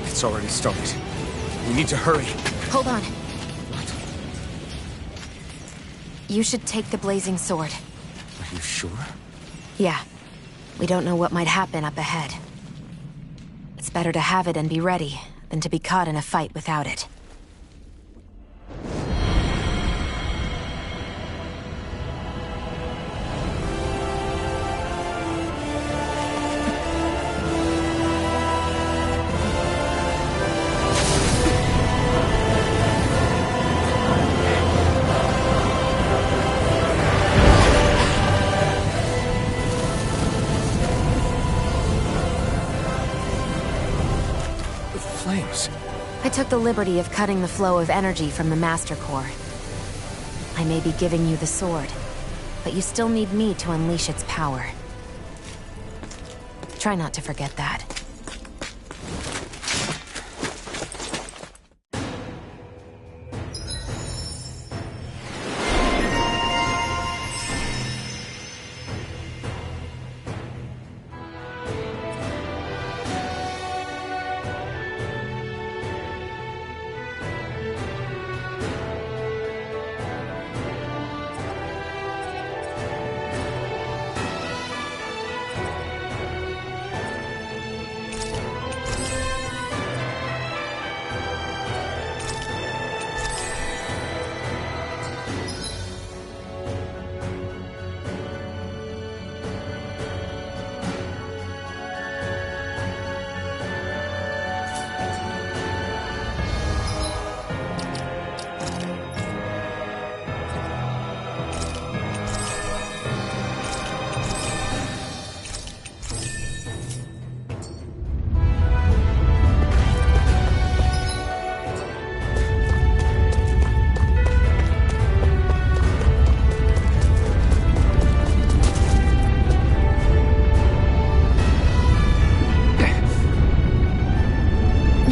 It's already started. We need to hurry. Hold on. You should take the blazing sword. Are you sure? Yeah. We don't know what might happen up ahead. It's better to have it and be ready than to be caught in a fight without it. Flames. I took the liberty of cutting the flow of energy from the Master Core. I may be giving you the sword, but you still need me to unleash its power. Try not to forget that.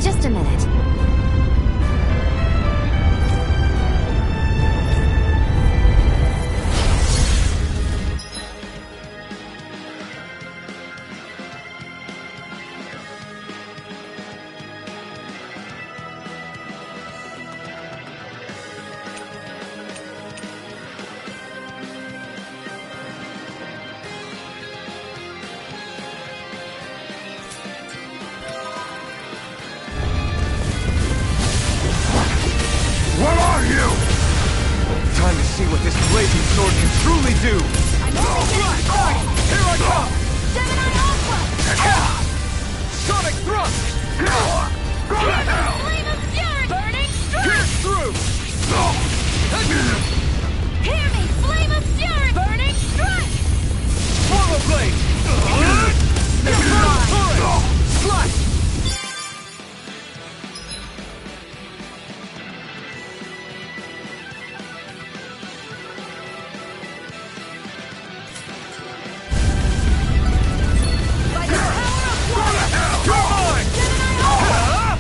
Just a minute. What are you? Time to see what this blazing sword can truly do. I'm only getting started. Here I come! Gemini Alpha! Sonic thrust! Flame of Fury! Burning Strike! Pierce through! Hear me! Flame of Fury! Burning Strike! Swallow blade! Slash! By the power of one! Gemini Alpha!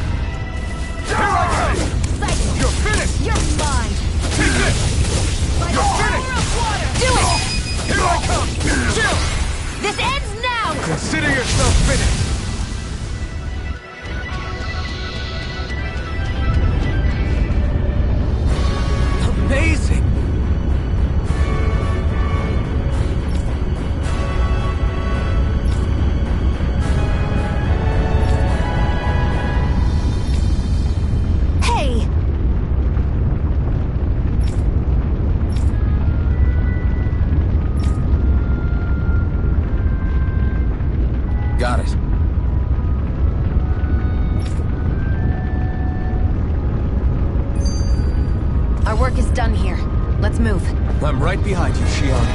Let's move. I'm right behind you, Shion.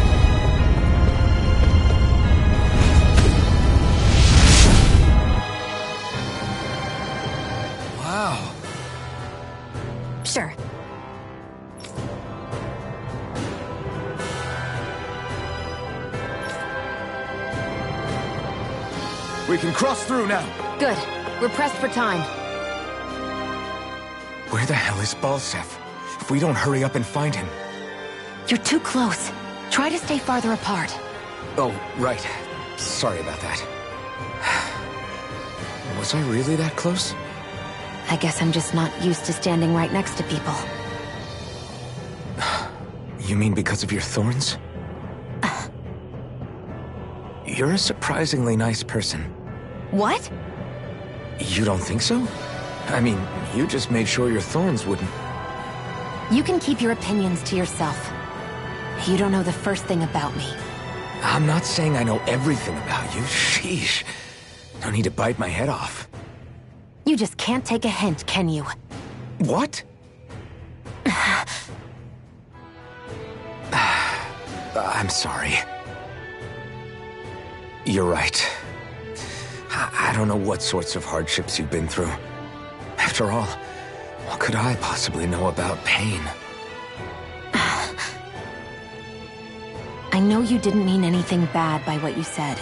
Wow. Sure. We can cross through now. Good. We're pressed for time. Where the hell is Balsef? If we don't hurry up and find him... You're too close. Try to stay farther apart. Oh, right. Sorry about that. Was I really that close? I guess I'm just not used to standing right next to people. You mean because of your thorns? You're a surprisingly nice person. What? You don't think so? I mean, you just made sure your thorns wouldn't... You can keep your opinions to yourself. You don't know the first thing about me. I'm not saying I know everything about you. Sheesh. No need to bite my head off. You just can't take a hint, can you? What? I'm sorry. You're right. I don't know what sorts of hardships you've been through. After all, what could I possibly know about pain? I know you didn't mean anything bad by what you said.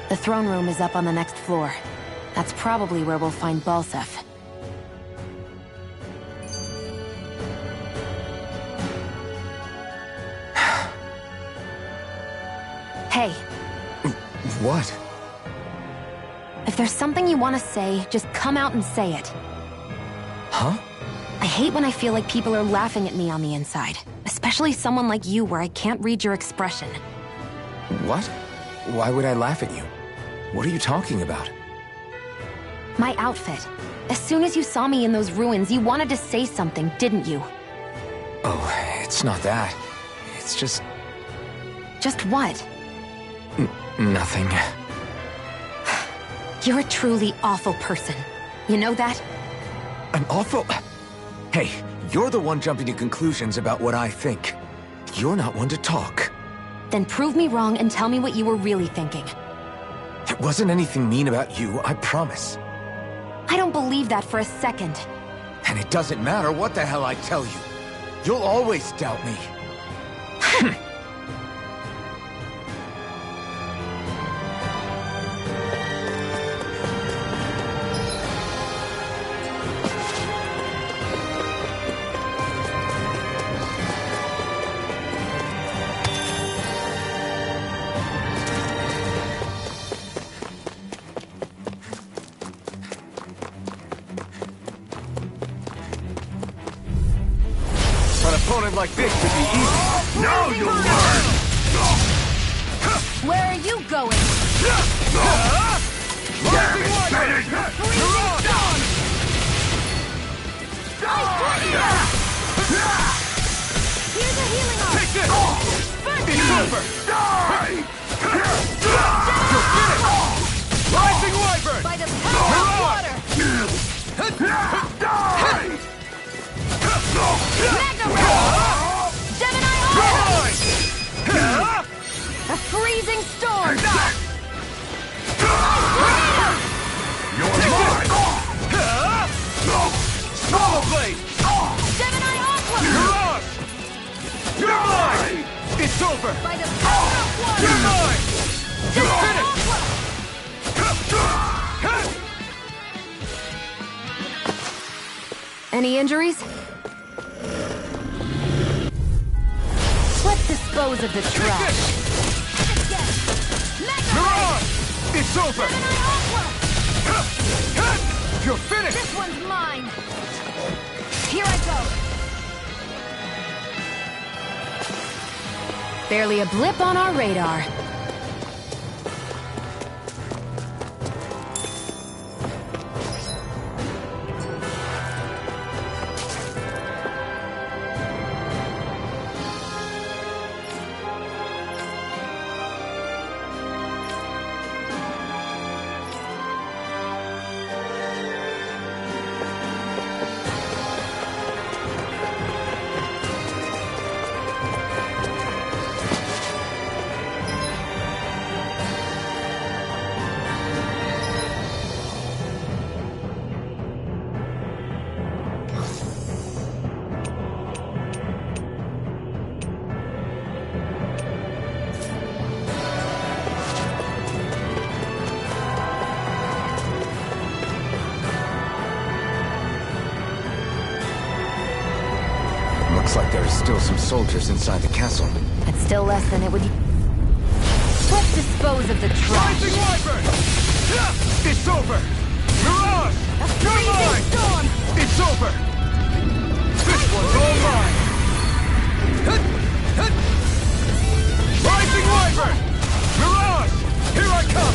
The throne room is up on the next floor. That's probably where we'll find Balsef. Hey. What? If there's something you want to say, just come out and say it. Huh? I hate when I feel like people are laughing at me on the inside. Especially someone like you where I can't read your expression. What? Why would I laugh at you? What are you talking about? My outfit. As soon as you saw me in those ruins, you wanted to say something, didn't you? Oh, it's not that. It's just... Just what? Nothing. You're a truly awful person. You know that? An awful... Hey, you're the one jumping to conclusions about what I think. You're not one to talk. Then prove me wrong and tell me what you were really thinking. It wasn't anything mean about you, I promise. I don't believe that for a second. And it doesn't matter what the hell I tell you. You'll always doubt me. An opponent like this could be easy. Now you'll learn! Where are you going? Damn it, finish! Here's a healing arm. Take this! It's over! Die! You're finished! Rising Wyvern! By the power of water. Die! Magna Ray! Gemini Arm! A freezing storm! You're mine! Small blade! Gemini Aqua! Mirage! You're mine! It's over! By the power of water! You're mine! You're Gemini Any Aqua! injuries? Let's dispose of the trash. Magna Ray! Mirage! It's over! Gemini Aqua! You're finished! This one's mine! Here I go! Barely a blip on our radar. Looks like there's still some soldiers inside the castle. It's still less than it would... Let's dispose of the trash. Rising Wyvern! It's over! Mirage! A freezing storm! It's over! This one's all mine! Rising Wyvern! Mirage! Here I come!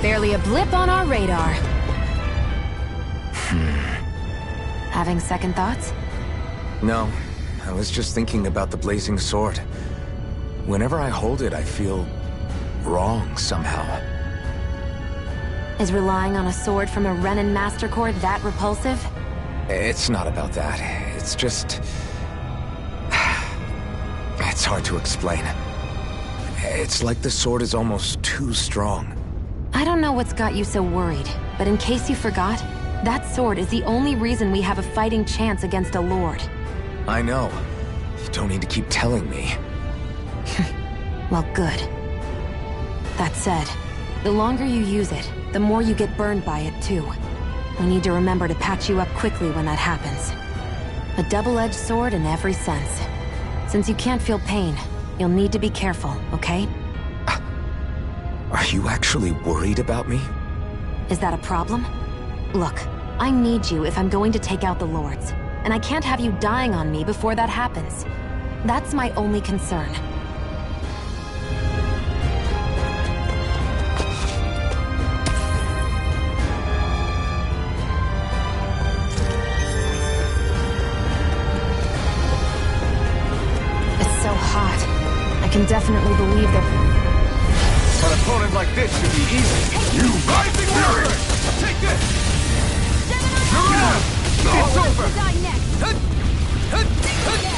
Barely a blip on our radar. Having second thoughts? No, I was just thinking about the blazing sword. Whenever I hold it, I feel wrong somehow. Is relying on a sword from a Renin Master Core that repulsive? It's not about that. It's just... It's hard to explain. It's like the sword is almost too strong. I don't know what's got you so worried, but in case you forgot, that sword is the only reason we have a fighting chance against a lord. I know. You don't need to keep telling me. Well, good. That said, the longer you use it, the more you get burned by it, too. We need to remember to patch you up quickly when that happens. A double-edged sword in every sense. Since you can't feel pain, you'll need to be careful, okay? Are you actually worried about me? Is that a problem? Look, I need you if I'm going to take out the lords, and I can't have you dying on me before that happens. That's my only concern. It's so hot. I can definitely believe that... An opponent like this should be easy. You Rising Wyvern! Take this! Mirage! It's over! Die next!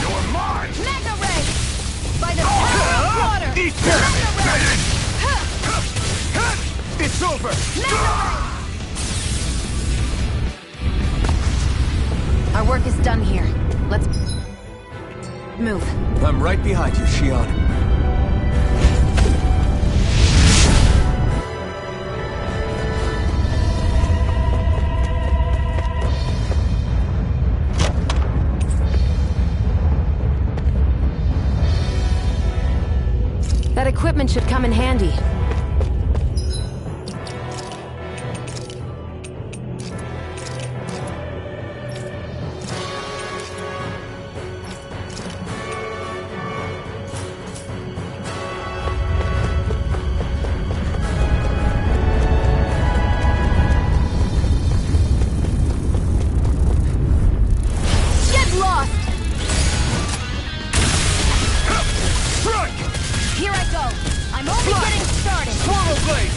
You're mine! Mega Ray! By the power of water! Eat Mega Ray! It's over! Our work is done here. Let's... move. I'm right behind you, Shion. That equipment should come in handy. Get lost! Strike! Here I go! I'm only getting started! Swallow Blade!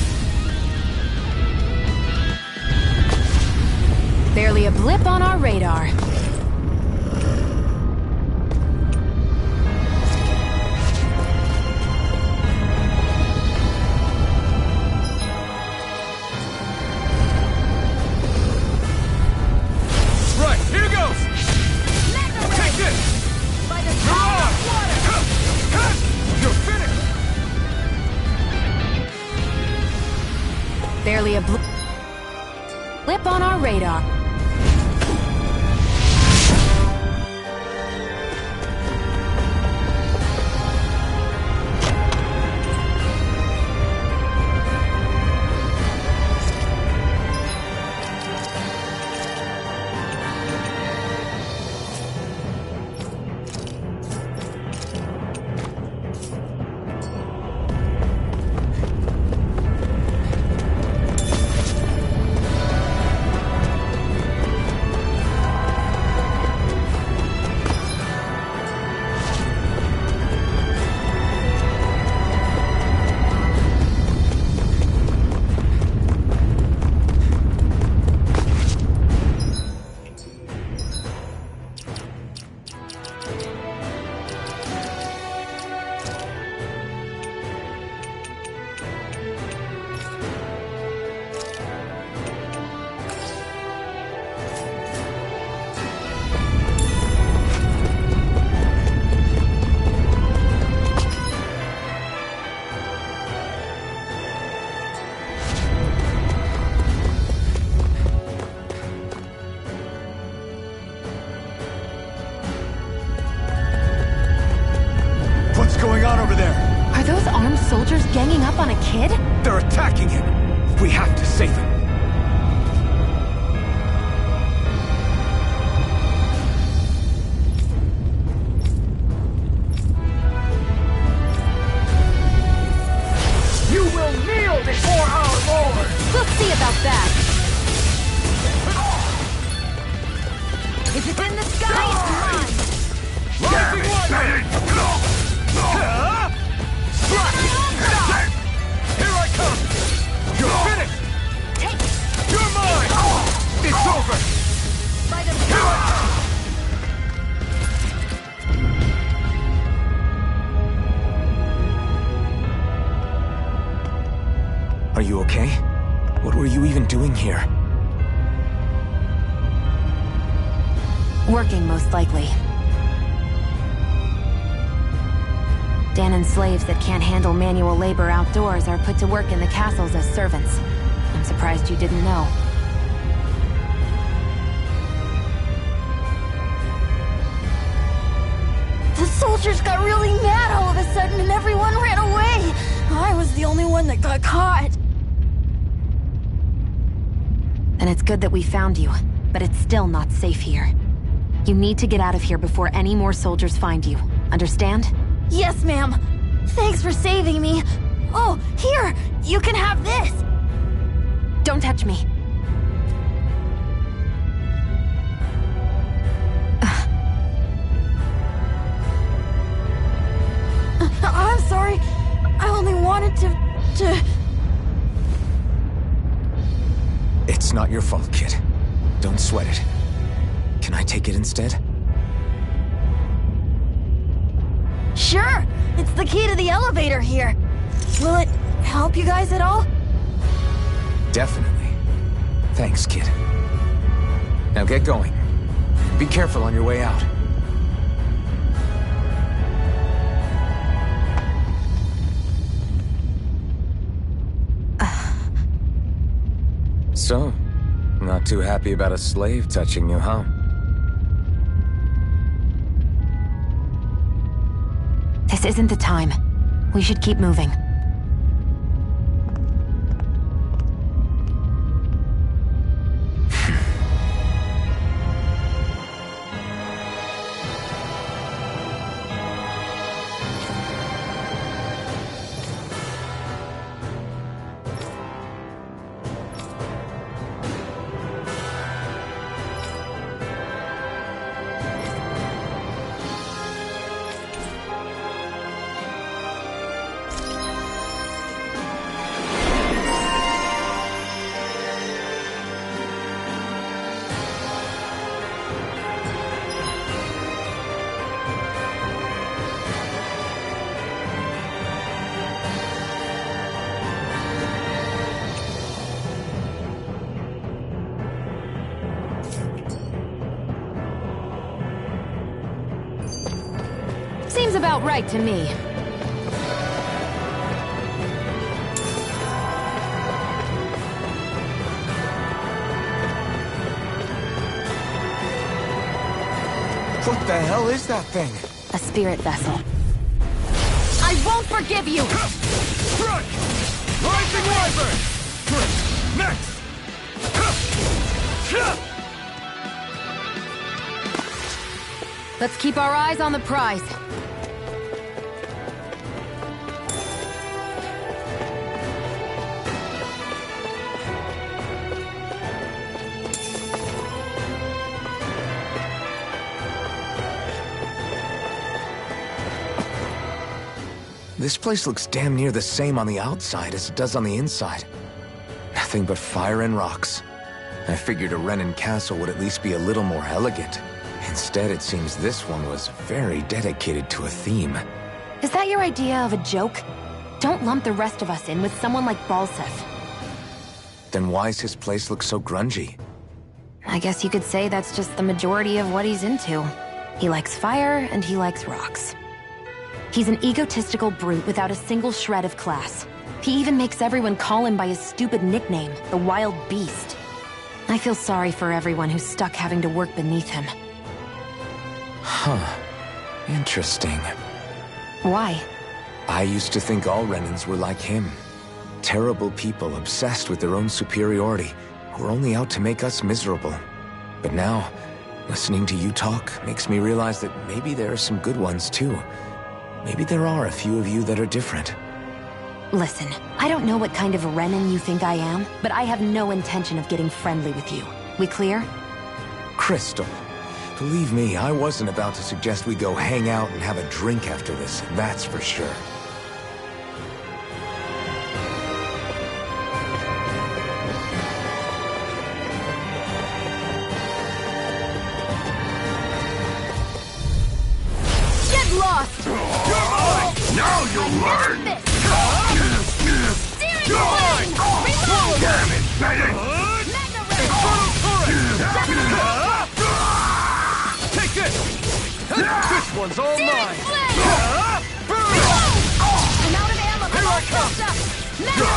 Barely a blip on our radar. Right, here goes! Mega Take Ray! this! By the power of water! You're finished! Barely a blip on our radar. kid? They're attacking him! We have to save him! You will kneel before our Lord! We'll see about that. If it's in the sky, it's mine! Rising Wyvern! Here I come! You're finished! You're mine! It's over! Here I come! Are you okay? What were you even doing here? Working, most likely. Danan's slaves that can't handle manual labor outdoors are put to work in the castles as servants. I'm surprised you didn't know. The soldiers got really mad all of a sudden and everyone ran away. I was the only one that got caught. And it's good that we found you, but it's still not safe here. You need to get out of here before any more soldiers find you. Understand? Yes, ma'am. Thanks for saving me. Oh, here! You can have this! Don't touch me. I'm sorry. I only wanted to... It's not your fault, kid. Don't sweat it. Can I take it instead? Sure! It's the key to the elevator here. Will it help you guys at all? Definitely. Thanks, kid. Now get going. Be careful on your way out. So, not too happy about a slave touching you, huh? This isn't the time. We should keep moving. Seems about right to me. What the hell is that thing? A spirit vessel. I won't forgive you! Strike! Rising Wyvern! Next! Let's keep our eyes on the prize. This place looks damn near the same on the outside as it does on the inside. Nothing but fire and rocks. I figured a Renin castle would at least be a little more elegant. Instead, it seems this one was very dedicated to a theme. Is that your idea of a joke? Don't lump the rest of us in with someone like Balseth. Then why's his place look so grungy? I guess you could say that's just the majority of what he's into. He likes fire and he likes rocks. He's an egotistical brute without a single shred of class. He even makes everyone call him by his stupid nickname, the Wild Beast. I feel sorry for everyone who's stuck having to work beneath him. Huh. Interesting. Why? I used to think all Renins were like him. Terrible people obsessed with their own superiority, who are only out to make us miserable. But now, listening to you talk makes me realize that maybe there are some good ones too. Maybe there are a few of you that are different. Listen, I don't know what kind of a Renin you think I am, but I have no intention of getting friendly with you. We clear? Crystal, believe me, I wasn't about to suggest we go hang out and have a drink after this, that's for sure. Get lost! You're mine! Now you'll learn! Steering wing! Reload! Damn it, Bennett! Magna Infernal turret! Ray! Take this! This one's all mine! Flame! Burn! I'm out of ammo! Here I come! Magna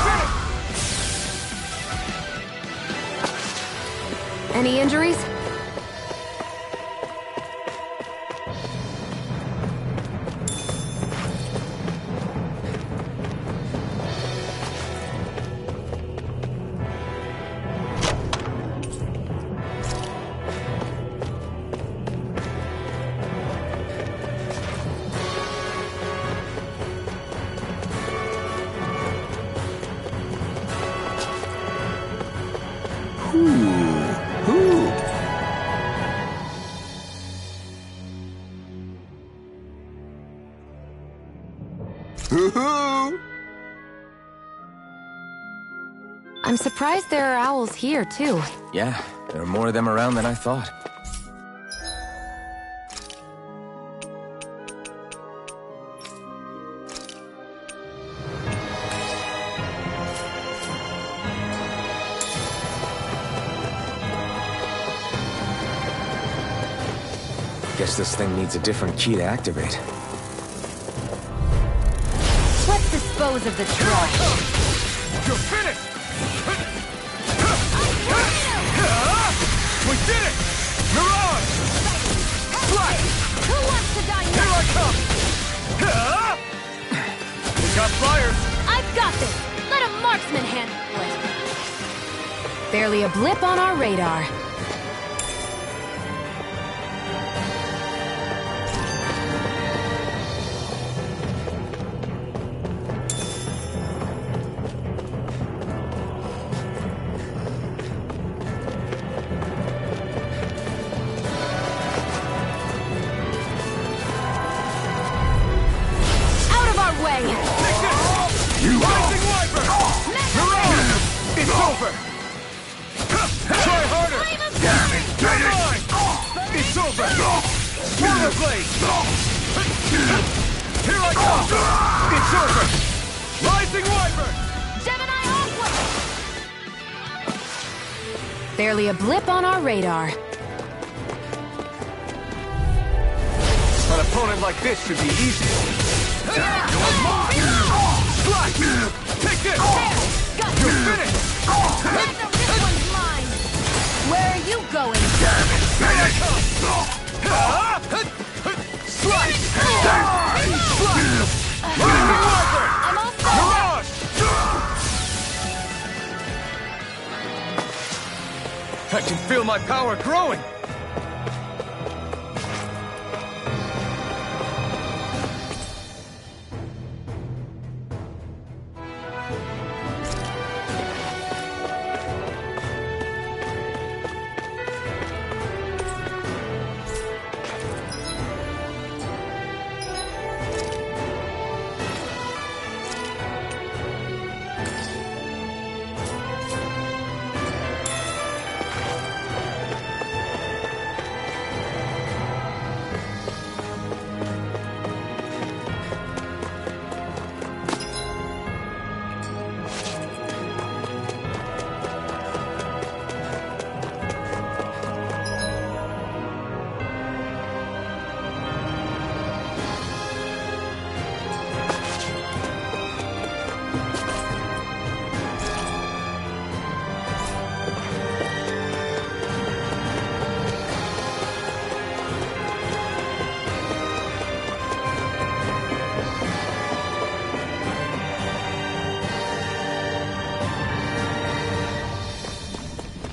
Ray! Any injuries? I'm surprised there are owls here, too. Yeah, there are more of them around than I thought. Guess this thing needs a different key to activate. Let's dispose of the trash. You're finished! We did it! Mirage! Flash! Who wants to die Here now? I come! We got flyers! I've got this! Let a marksman handle it! Barely a blip on our radar. You Rising Wiper! Mirage! It's over! Try harder! Damn it, Bennett! It's over! Swallow Blade! Here I come! It's over! Rising Wiper! Gemini Aqua! Barely a blip on our radar. An opponent like this should be easy. You're mine! Slash! Take this! You're finished! Magnum, this one's mine! Where are you going? Damn it! Bennett! Slash! Slash! Rising Wiper! I'm all set! Mirage! I can feel my power growing!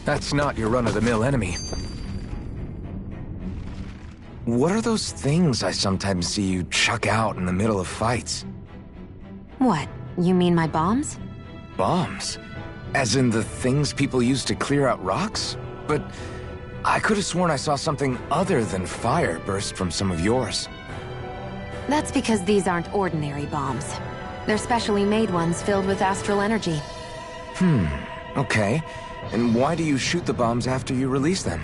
That's not your run-of-the-mill enemy. What are those things I sometimes see you chuck out in the middle of fights? What? You mean my bombs? Bombs? As in the things people use to clear out rocks? But I could have sworn I saw something other than fire burst from some of yours. That's because these aren't ordinary bombs. They're specially made ones filled with astral energy. Okay. And why do you shoot the bombs after you release them?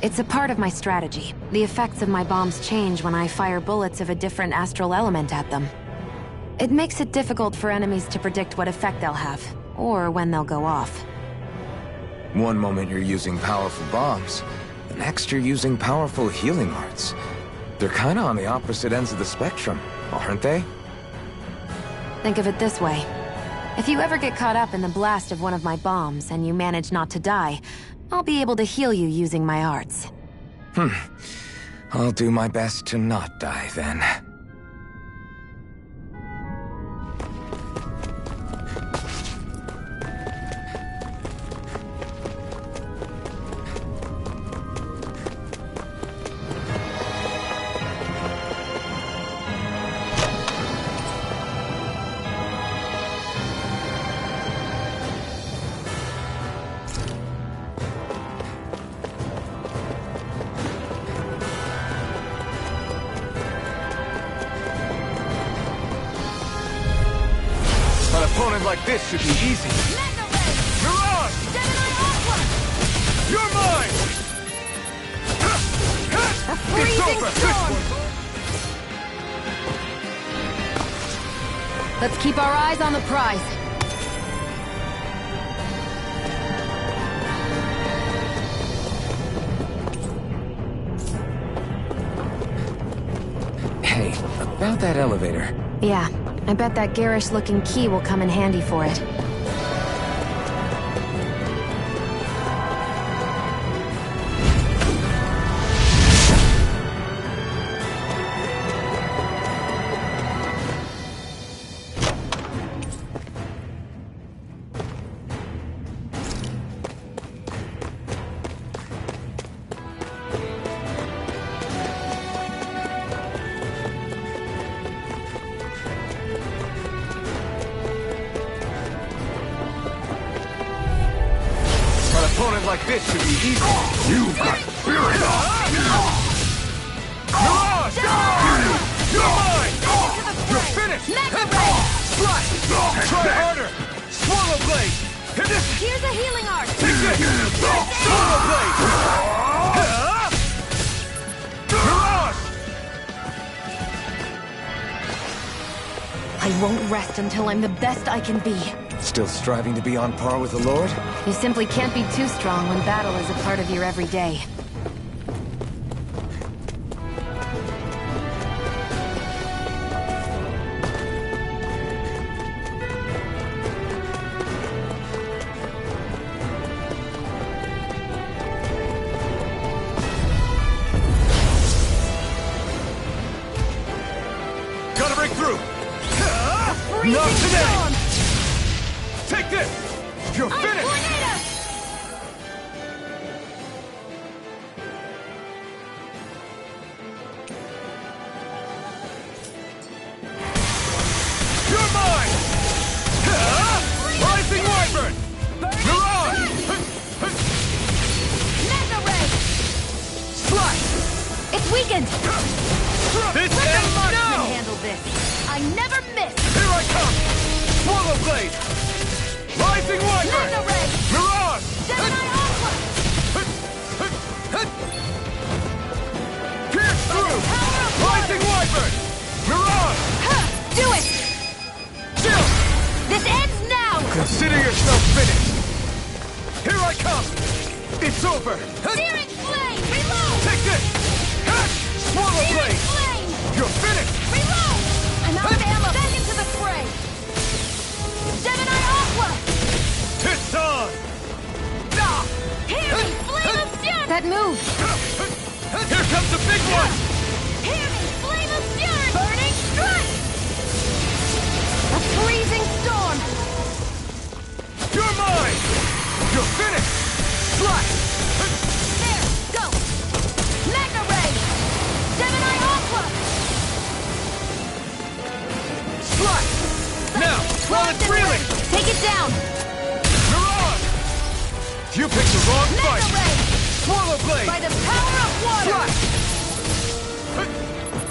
It's a part of my strategy. The effects of my bombs change when I fire bullets of a different astral element at them. It makes it difficult for enemies to predict what effect they'll have, or when they'll go off. One moment you're using powerful bombs, the next you're using powerful healing arts. They're kinda on the opposite ends of the spectrum, aren't they? Think of it this way. If you ever get caught up in the blast of one of my bombs and you manage not to die, I'll be able to heal you using my arts. I'll do my best to not die then. An opponent like this should be easy. Mirage! You're mine! It's over! Let's keep our eyes on the prize. Hey, about that elevator. Yeah, I bet that garish-looking key will come in handy for it. An opponent like this should be easy. You've got spirit! Mirage! You're mine! You're finished! Strike! Try harder! Swallow blade! Hit this! Here's a healing art! Take this! Swallow blade! Mirage! I won't rest until I'm the best I can be. Still striving to be on par with the Lord? You simply can't be too strong when battle is a part of your everyday. Gotta break through! Not today! Take this! You're finished! You're mine! Rising Wyvern! Mirage! Slash! It's weakened! This Let the ends marksman now! handle this! I never miss! Here I come! Swallow blade! Rising Wyvern! Mirage! Pierce through! Rising Wyvern! Mirage! Do it! Chill! This ends now! Consider yourself finished! Here I come! It's over! Searing flame! Reload! Take this! Swallow blade! Flame! You're finished! Reload! I'm out of ammo! Back into the fray! Gemini Aqua! It's on! Hear me! Flame of fury! That move! Here comes the big one! Hear me! Flame of fury! Burning strike! A freezing storm! You're mine! You're finished! Take it down! You're on! You picked the wrong fight! Mega Ray! Swallow Blade! By the power of water!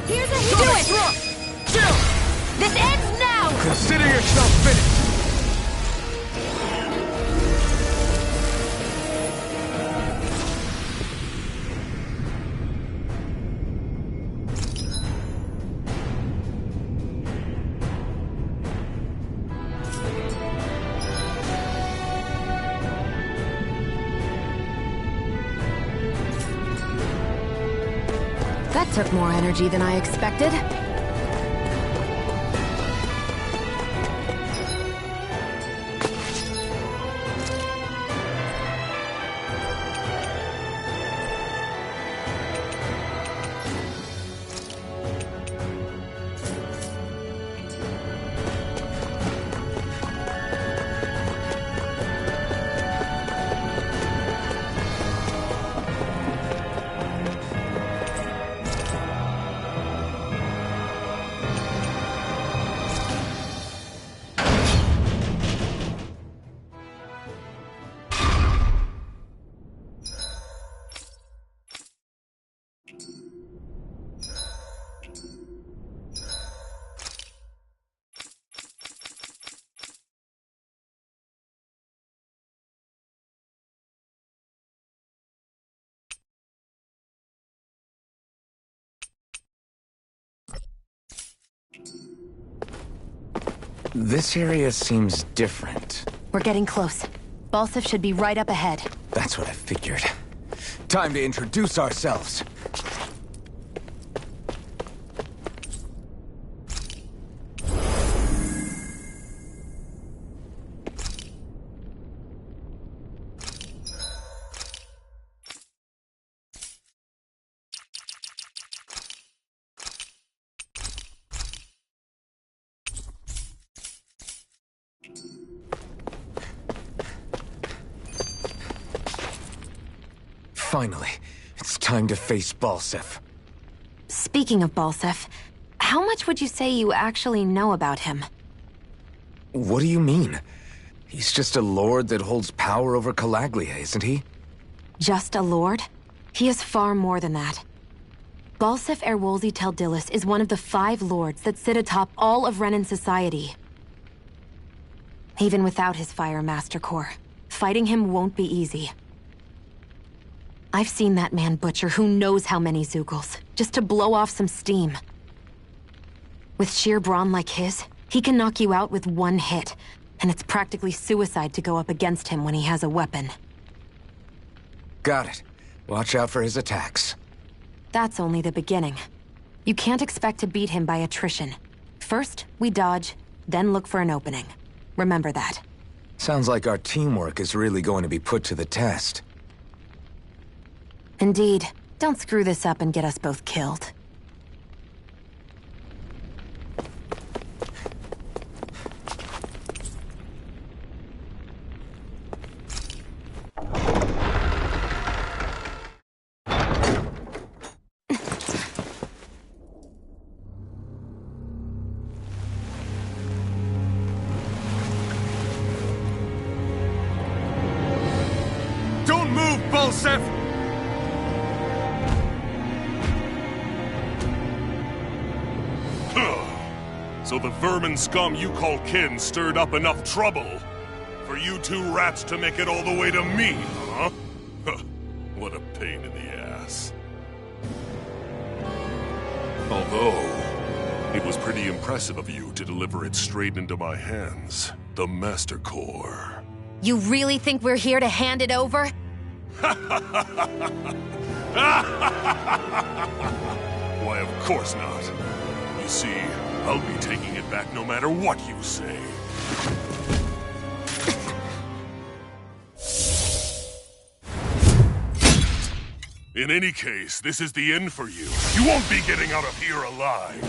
Here's a hit! Do it! Chill! This ends now! Consider yourself finished! That took more energy than I expected. This area seems different. We're getting close. Balsif should be right up ahead. That's what I figured. Time to introduce ourselves. Finally, it's time to face Balsif. Speaking of Balsif, how much would you say you actually know about him? What do you mean? He's just a lord that holds power over Calaglia, isn't he? Just a lord? He is far more than that. Balsif Erwolzi Teldilis is one of the 5 lords that sit atop all of Renan society. Even without his Fire Master Core, fighting him won't be easy. I've seen that man butcher who knows how many Zeugles, just to blow off some steam. With sheer brawn like his, he can knock you out with one hit, and it's practically suicide to go up against him when he has a weapon. Got it. Watch out for his attacks. That's only the beginning. You can't expect to beat him by attrition. First, we dodge, then look for an opening. Remember that. Sounds like our teamwork is really going to be put to the test. Indeed. Don't screw this up and get us both killed. Don't move, Balsif! So the vermin scum you call kin stirred up enough trouble for you 2 rats to make it all the way to me, huh? What a pain in the ass. Although, it was pretty impressive of you to deliver it straight into my hands. The Master Core. You really think we're here to hand it over? Why, of course not. You see, I'll be taking it back no matter what you say. In any case, this is the end for you. You won't be getting out of here alive.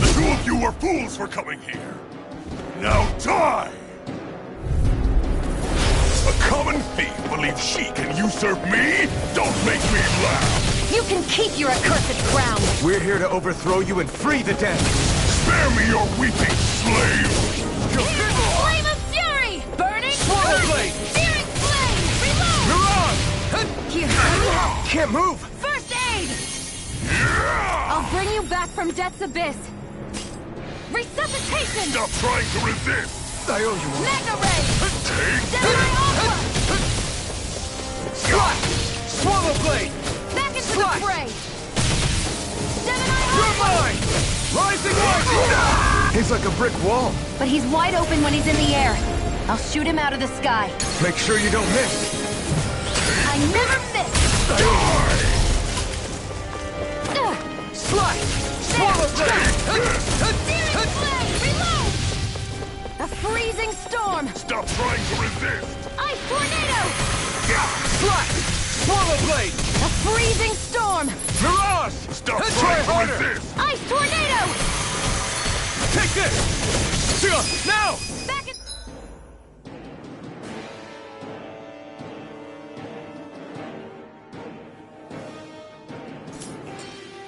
The 2 of you were fools for coming here. Now die! A common thief believes she can usurp me? Don't make me laugh! You can keep your accursed crown! We're here to overthrow you and free the dead! Spare me your weeping, slave! Flame of fury! Burning Swallow blade! Searing flame! Reload! You're on! Here, let me help! Can't move! First aid! I'll bring you back from death's abyss! Resuscitation! Stop trying to resist! I owe you one. Mega ray! Take Samurai Aqua! Slash! Swallow blade! Back into Slash! the fray! Samurai You're Aqua! mine! Rising light! He's like a brick wall. But he's wide open when he's in the air. I'll shoot him out of the sky. Make sure you don't miss. I never miss! Slash! Swallow blade! Searing flame! Reload! A freezing storm! Stop trying to resist! Ice tornado! Slash! Swallow blade! A freezing storm! Mirage! Stop Try trying to harder! resist! Ice tornado! Take this! Now! Back in...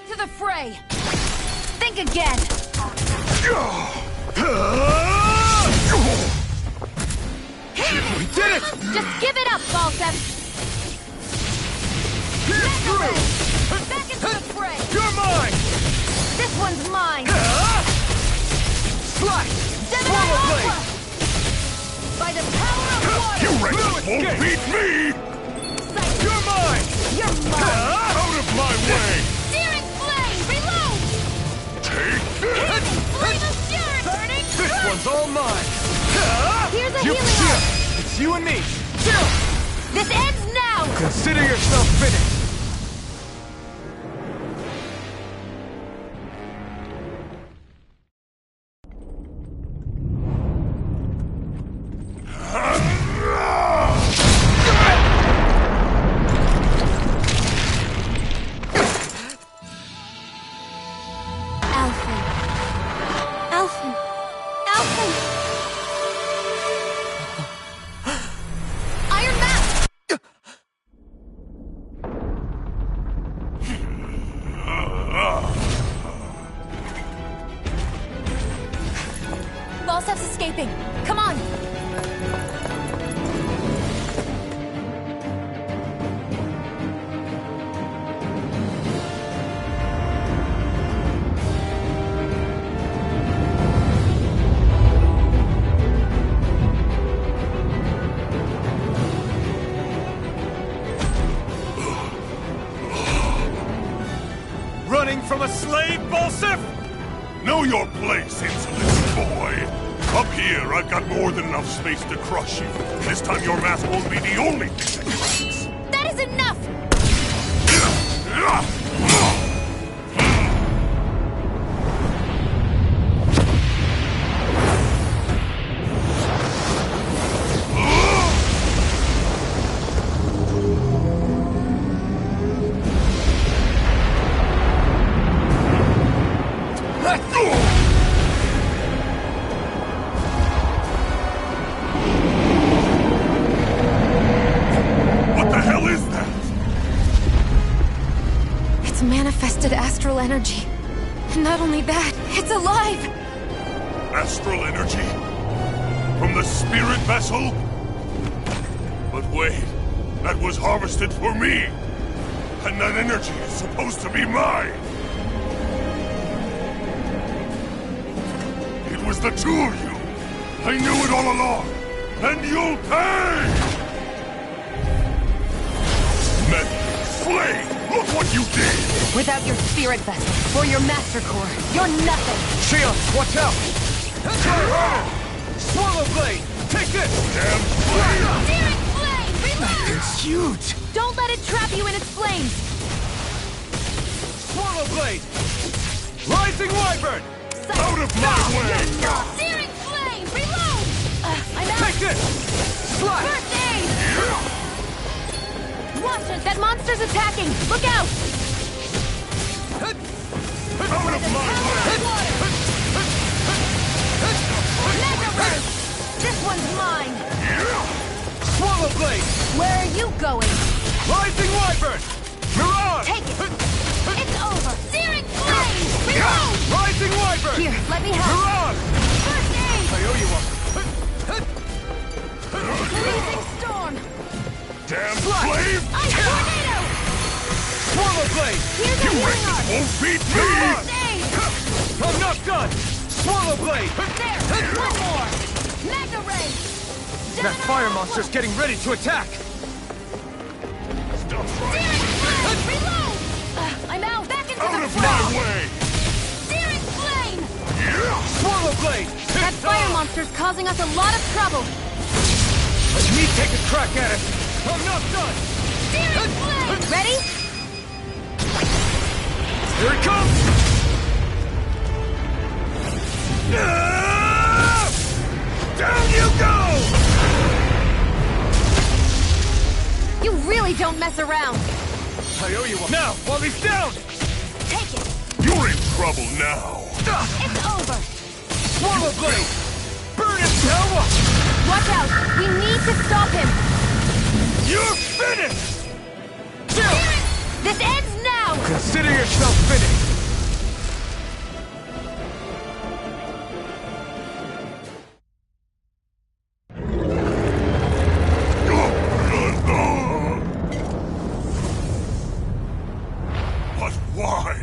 To the fray! Think again! We did it! Just give it up, Balsam! Back into the fray! You're mine! This one's mine! Slash! Samurai Swallow Aqua! blade! By the power of water! You wretches won't beat me! You're mine! You're mine! Out of my way! Searing flame! Reload! Take this! Flame of fury! Burning This strike! one's all mine! Here's a You healing chill! arc! It's you and me! This ends now! Consider yourself finished! Alphen. Alphen. Alphen. Iron Mask! Volsev's escaping. Come on. Running from a slave, Balsif? Know your place, insolent boy! Up here, I've got more than enough space to crush you. This time your mask won't be the only thing that cracks. That is enough! What the hell is that? It's manifested astral energy. Not only that, it's alive! Astral energy? From the spirit vessel? But wait, that was harvested for me! And that energy is supposed to be mine! It was the two of you! I knew it all along! And you'll pay! Men, slay! Look what you did! Without your spirit vessel, or your master core, you're nothing! Shion, watch out! Try harder! Swallow blade! Take this! Damn flame! Searing flame! Reload! It's huge! Don't let it trap you in its flames! Swallow blade! Rising wyvern! Out of my way! Searing flame! Reload! I'm out! Take this! Slash! First aid! Watch it! That monster's attacking! Look out! Out of my way! Mega Burst! This one's mine! Swallow blade! Where are you going? Rising wyvern! Mirage! Take it! It's over! Searing flame! Reload! Rising Wyvern! Here, let me help! Mirage! First aid! I owe you one. Freezing storm! Damn flame! Ice tornado! Swallow Blade! Here's a healing arc! Won't beat me! First aid! I'm not done! Swallow Blade! There! One more! Magna Ray! That fire monster's getting ready to attack! Stop Searing trying! flame! Reload! I'm out! Back into Out the of fray! my way! Searing flame! Swallow Blade! That fire monster's causing us a lot of trouble! Let me take a crack at it! I'm not done! Searing flame! Ready? Here it comes! Down you go! You really don't mess around! I owe you one. Now, while he's down! Take it! You're in trouble now. It's over! Swallow Blade! Burn him, Tower! Watch out! We need to stop him! You're finished! This ends now! Consider yourself finished! But why?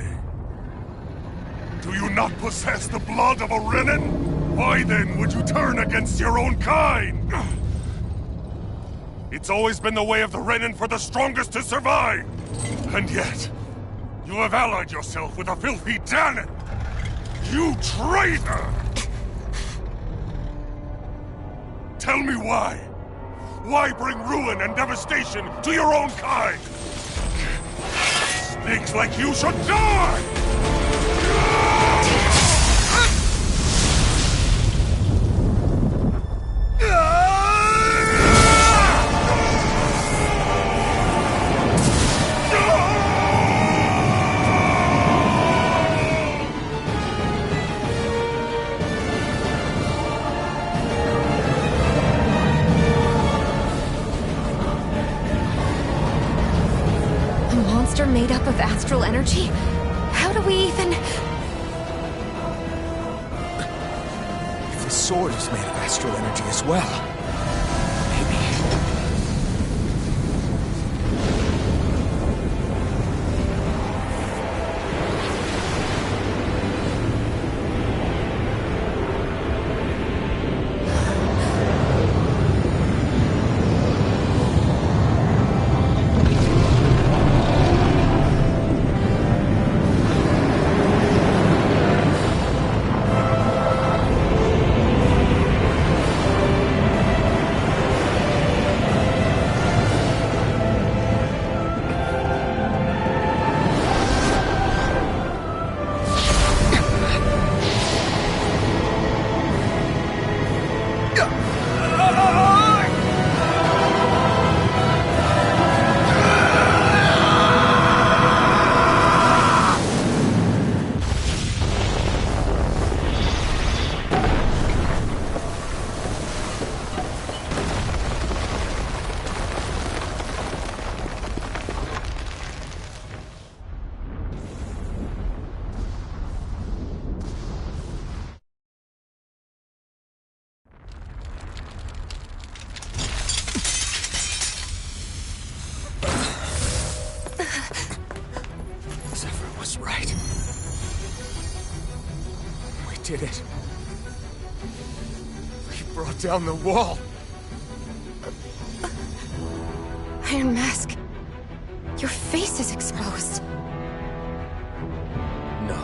Do you not possess the blood of a Renin? Why then would you turn against your own kind? It's always been the way of the Renin for the strongest to survive! And yet, you have allied yourself with a filthy Danon! You traitor! Tell me why? Why bring ruin and devastation to your own kind? Snakes like you should die! A monster made up of astral energy? How do we even... If the sword is made of astral energy as well, maybe... Zephyr was right. We did it. We brought down the wall. Iron Mask, your face is exposed. No.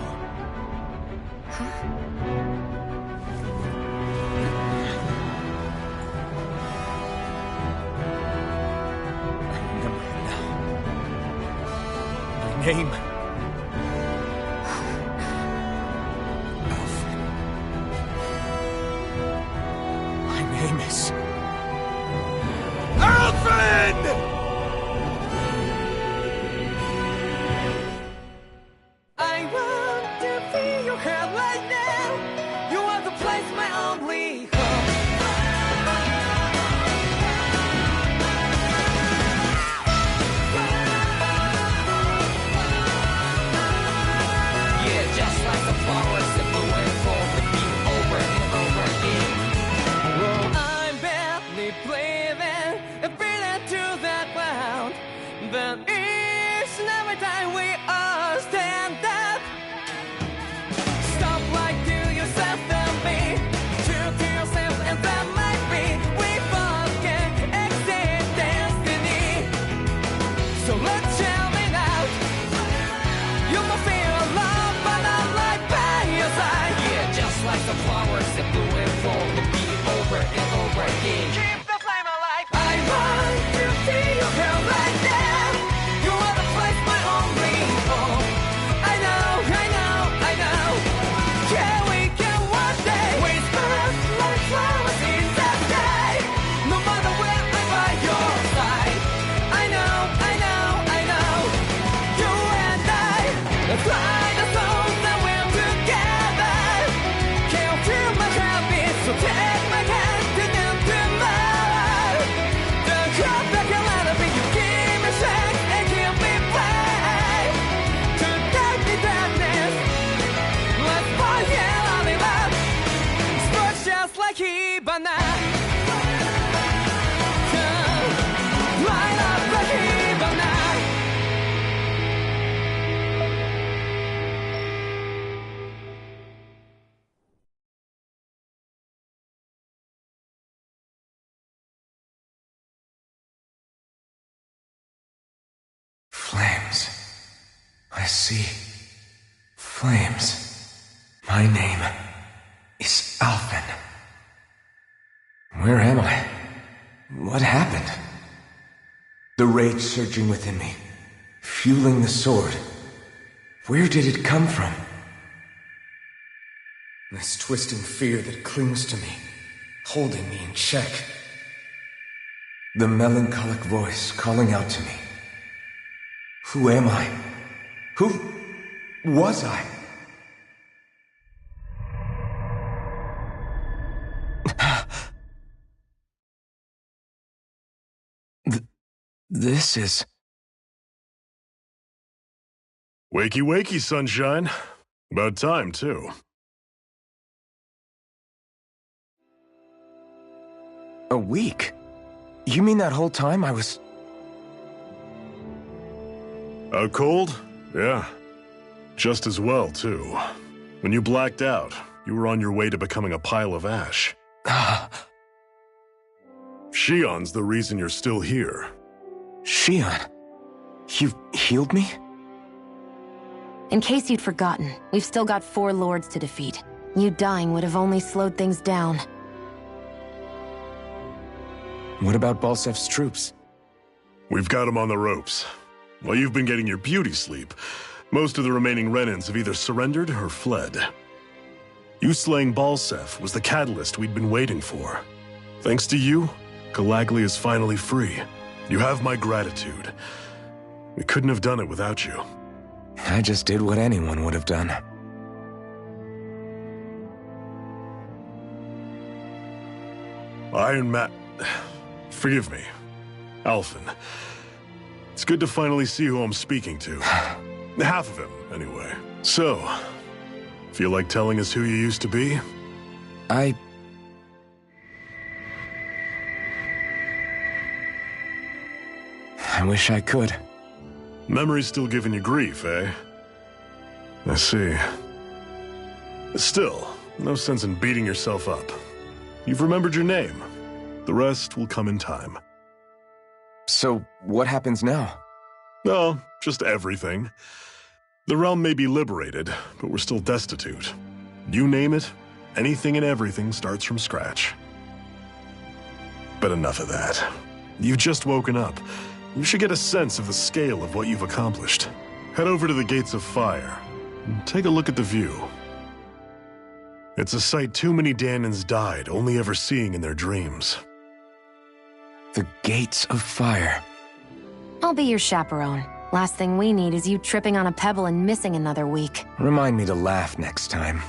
I remember it now. My name. Alfred. My name is... Alfred! I want to feel your hair right now. You are the place, my only hope. I see flames. My name is Alphen. Where am I? What happened? The rage surging within me, fueling the sword. Where did it come from? This twisting fear that clings to me, holding me in check. The melancholic voice calling out to me. Who am I? Who was I? This is... Wakey, wakey, sunshine. About time, too. A week? You mean that whole time I was... Out cold? Yeah. Just as well, too. When you blacked out, you were on your way to becoming a pile of ash. Shion's the reason you're still here. Shion? You've healed me? In case you'd forgotten, we've still got 4 lords to defeat. You dying would have only slowed things down. What about Balsef's troops? We've got them on the ropes. While you've been getting your beauty sleep, most of the remaining Renans have either surrendered or fled. You slaying Balsef was the catalyst we'd been waiting for. Thanks to you, Galagly is finally free. You have my gratitude. We couldn't have done it without you. I just did what anyone would have done. Iron Man... Forgive me. Alphen. It's good to finally see who I'm speaking to. Half of him, anyway. So, feel like telling us who you used to be? I wish I could. Memory's still giving you grief, eh? I see. Still, no sense in beating yourself up. You've remembered your name. The rest will come in time. So, what happens now? No, just everything. The realm may be liberated, but we're still destitute. You name it, anything and everything starts from scratch. But enough of that. You've just woken up. You should get a sense of the scale of what you've accomplished. Head over to the Gates of Fire and take a look at the view. It's a sight too many Danans died only ever seeing in their dreams. The Gates of Fire. I'll be your chaperone. Last thing we need is you tripping on a pebble and missing another week. Remind me to laugh next time.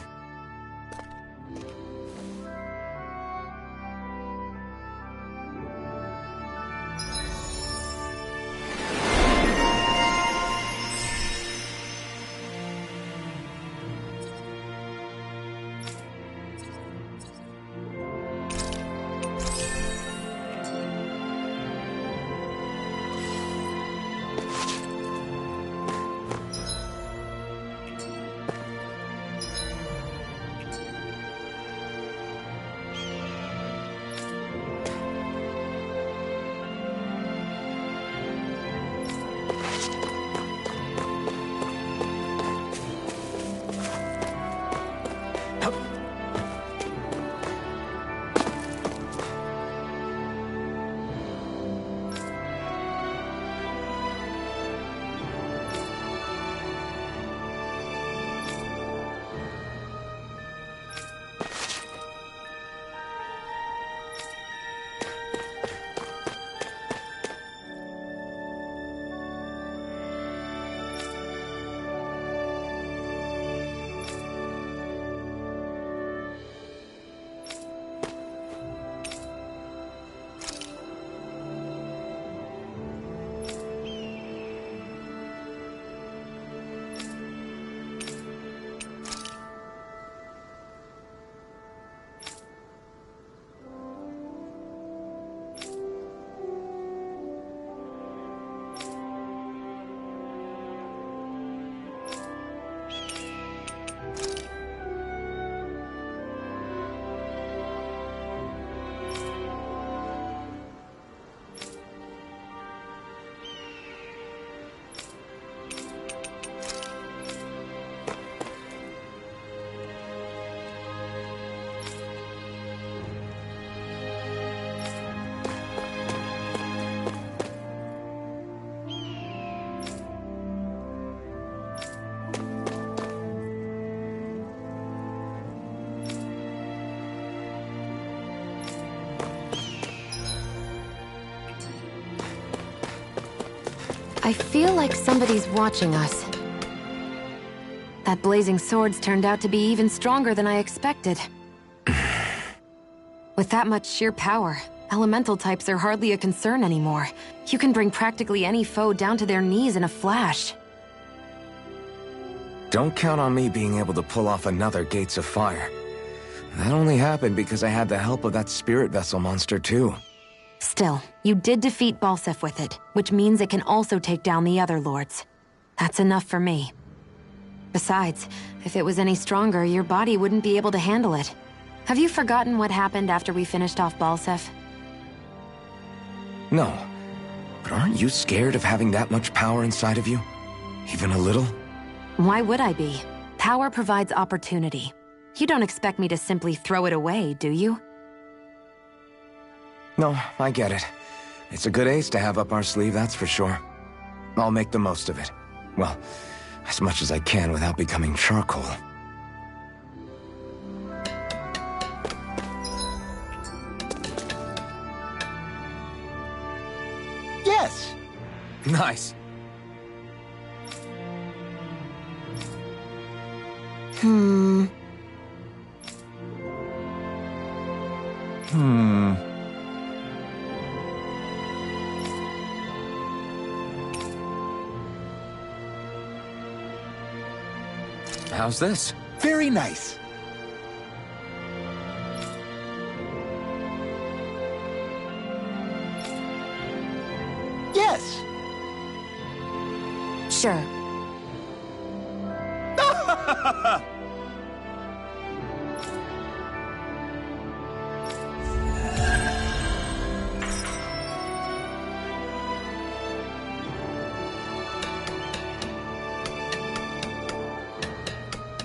I feel like somebody's watching us. That blazing swords turned out to be even stronger than I expected. With that much sheer power, elemental types are hardly a concern anymore. You can bring practically any foe down to their knees in a flash. Don't count on me being able to pull off another Gates of Fire. That only happened because I had the help of that spirit vessel monster too. Still, you did defeat Balsef with it, which means it can also take down the other lords. That's enough for me. Besides, if it was any stronger, your body wouldn't be able to handle it. Have you forgotten what happened after we finished off Balsef? No. But aren't you scared of having that much power inside of you? Even a little? Why would I be? Power provides opportunity. You don't expect me to simply throw it away, do you? No, I get it. It's a good ace to have up our sleeve, that's for sure. I'll make the most of it. Well, as much as I can without becoming charcoal. Yes! Nice. How's this? Very nice. Yes! Sure.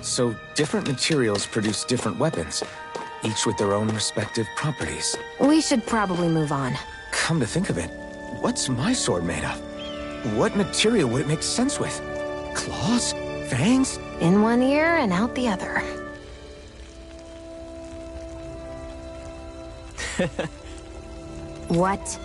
So, different materials produce different weapons, each with their own respective properties. We should probably move on. Come to think of it, what's my sword made of? What material would it make sense with? Claws? Fangs? In one ear and out the other. What?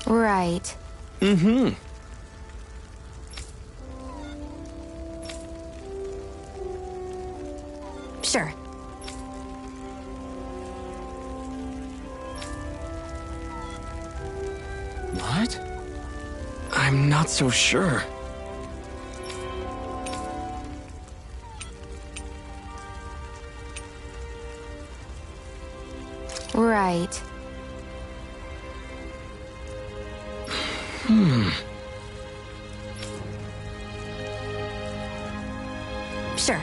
Right. Mm-hmm. Sure. What? I'm not so sure. Right. Sure.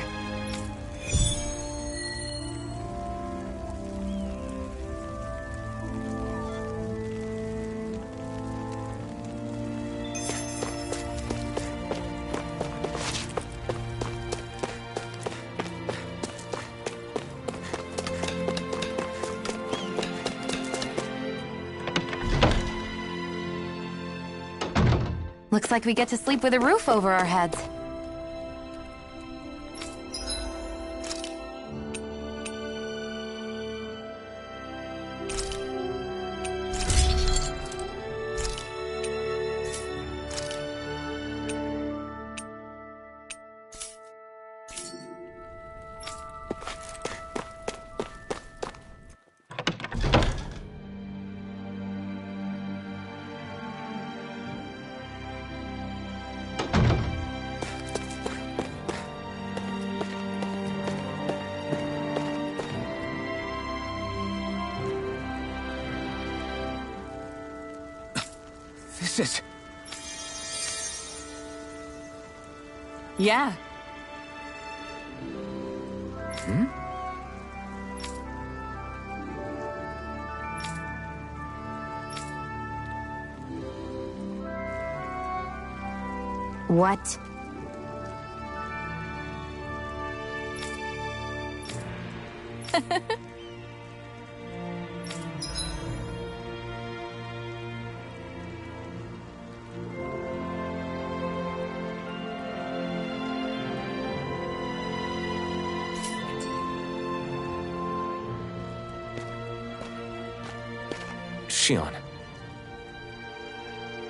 Looks like we get to sleep with a roof over our heads. This is... Yeah. What? Shion,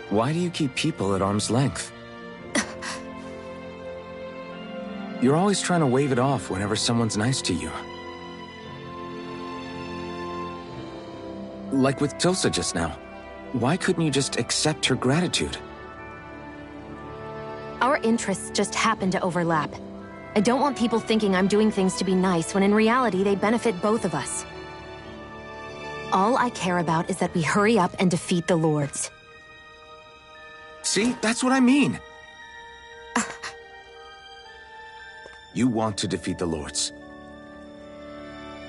why do you keep people at arm's length? You're always trying to wave it off whenever someone's nice to you. Like with Tilsa just now. Why couldn't you just accept her gratitude? Our interests just happen to overlap. I don't want people thinking I'm doing things to be nice when in reality they benefit both of us. All I care about is that we hurry up and defeat the Lords. See, that's what I mean. You want to defeat the Lords.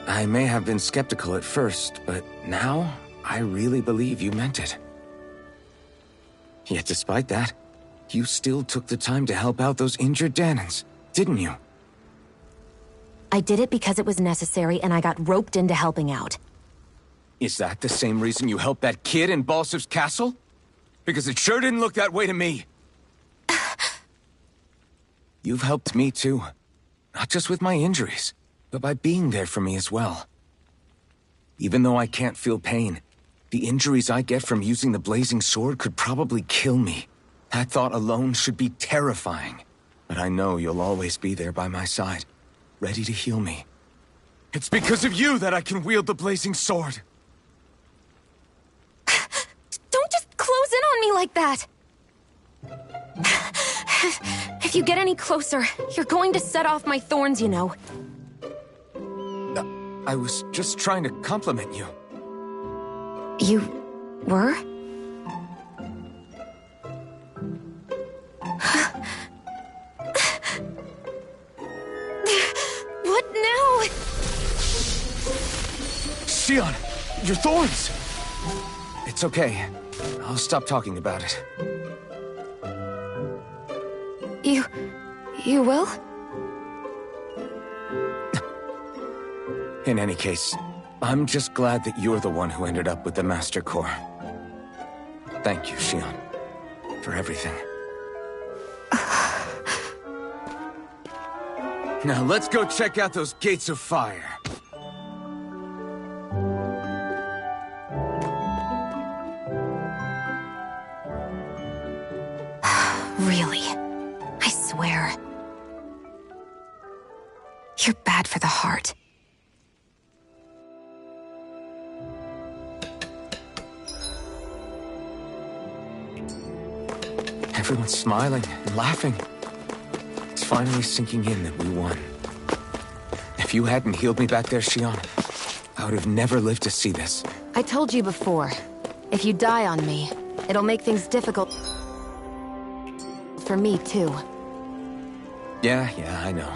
I may have been skeptical at first, but now I really believe you meant it. Yet despite that, you still took the time to help out those injured Danans, didn't you? I did it because it was necessary and I got roped into helping out. Is that the same reason you helped that kid in Balsev's castle? Because it sure didn't look that way to me. You've helped me too. Not just with my injuries, but by being there for me as well. Even though I can't feel pain, the injuries I get from using the blazing sword could probably kill me. That thought alone should be terrifying. But I know you'll always be there by my side, ready to heal me. It's because of you that I can wield the blazing sword. Don't just close in on me like that! If you get any closer, you're going to set off my thorns, you know. I was just trying to compliment you. You were? What now? Shion, your thorns! It's okay. I'll stop talking about it. You will? In any case, I'm just glad that you're the one who ended up with the Master Core. Thank you, Shion, for everything. Now let's go check out those gates of fire. Really? I swear. You're bad for the heart. Everyone's smiling and laughing. It's finally sinking in that we won. If you hadn't healed me back there, Shion, I would have never lived to see this. I told you before, if you die on me, it'll make things difficult for me, too. Yeah, I know.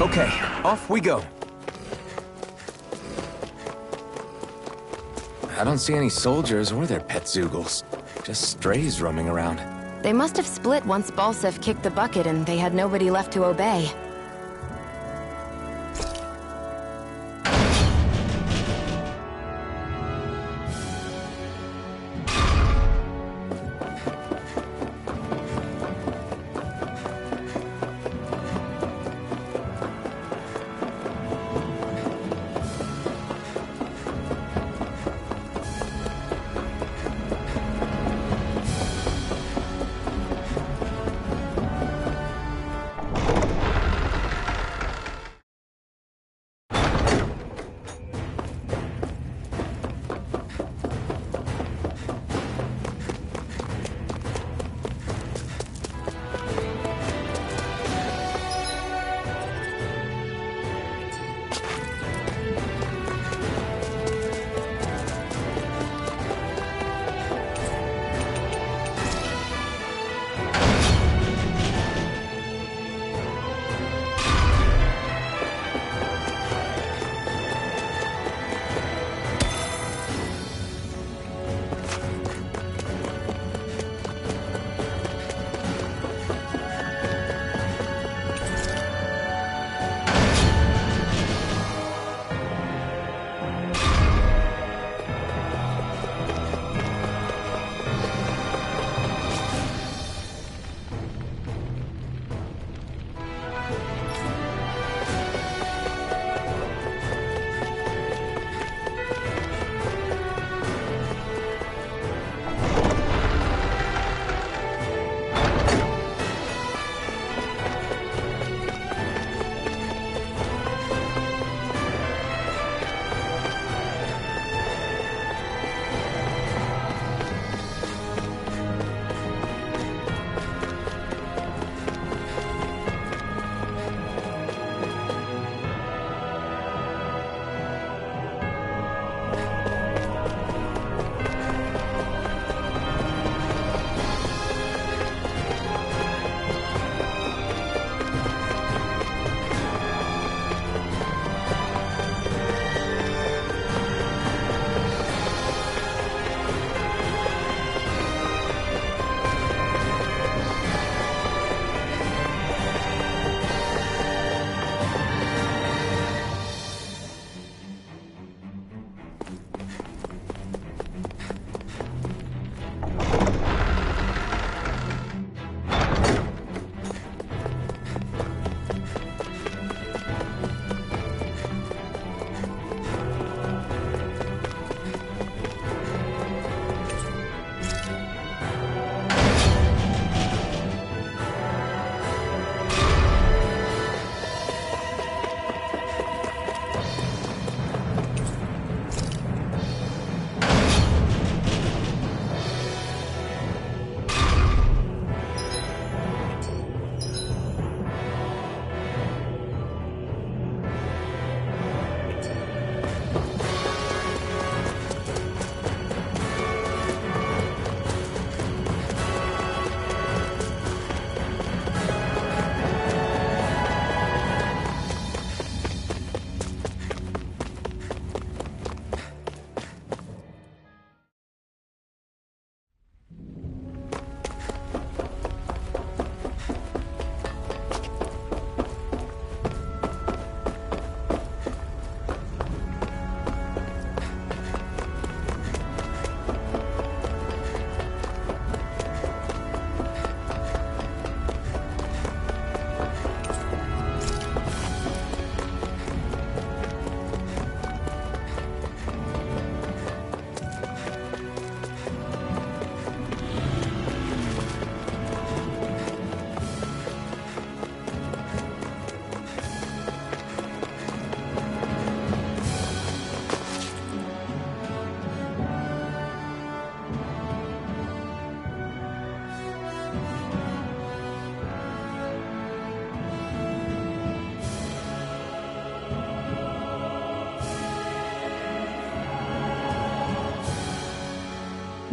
Okay, off we go. I don't see any soldiers or their pet Zeugles. Just strays roaming around. They must have split once Balsev kicked the bucket and they had nobody left to obey.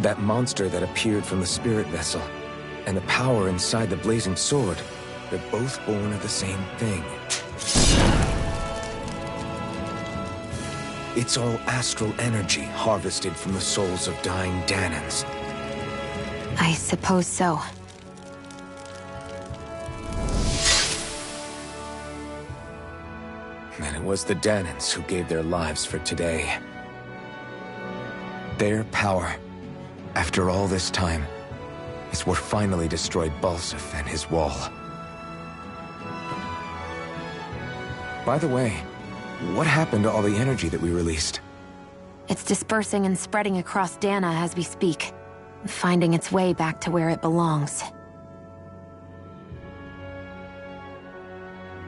That monster that appeared from the spirit vessel, and the power inside the blazing sword, they're both born of the same thing. It's all astral energy harvested from the souls of dying Danans. I suppose so. And it was the Danans who gave their lives for today. Their power, after all this time, is what finally destroyed Balsif and his wall. By the way, what happened to all the energy that we released? It's dispersing and spreading across Dana as we speak, finding its way back to where it belongs.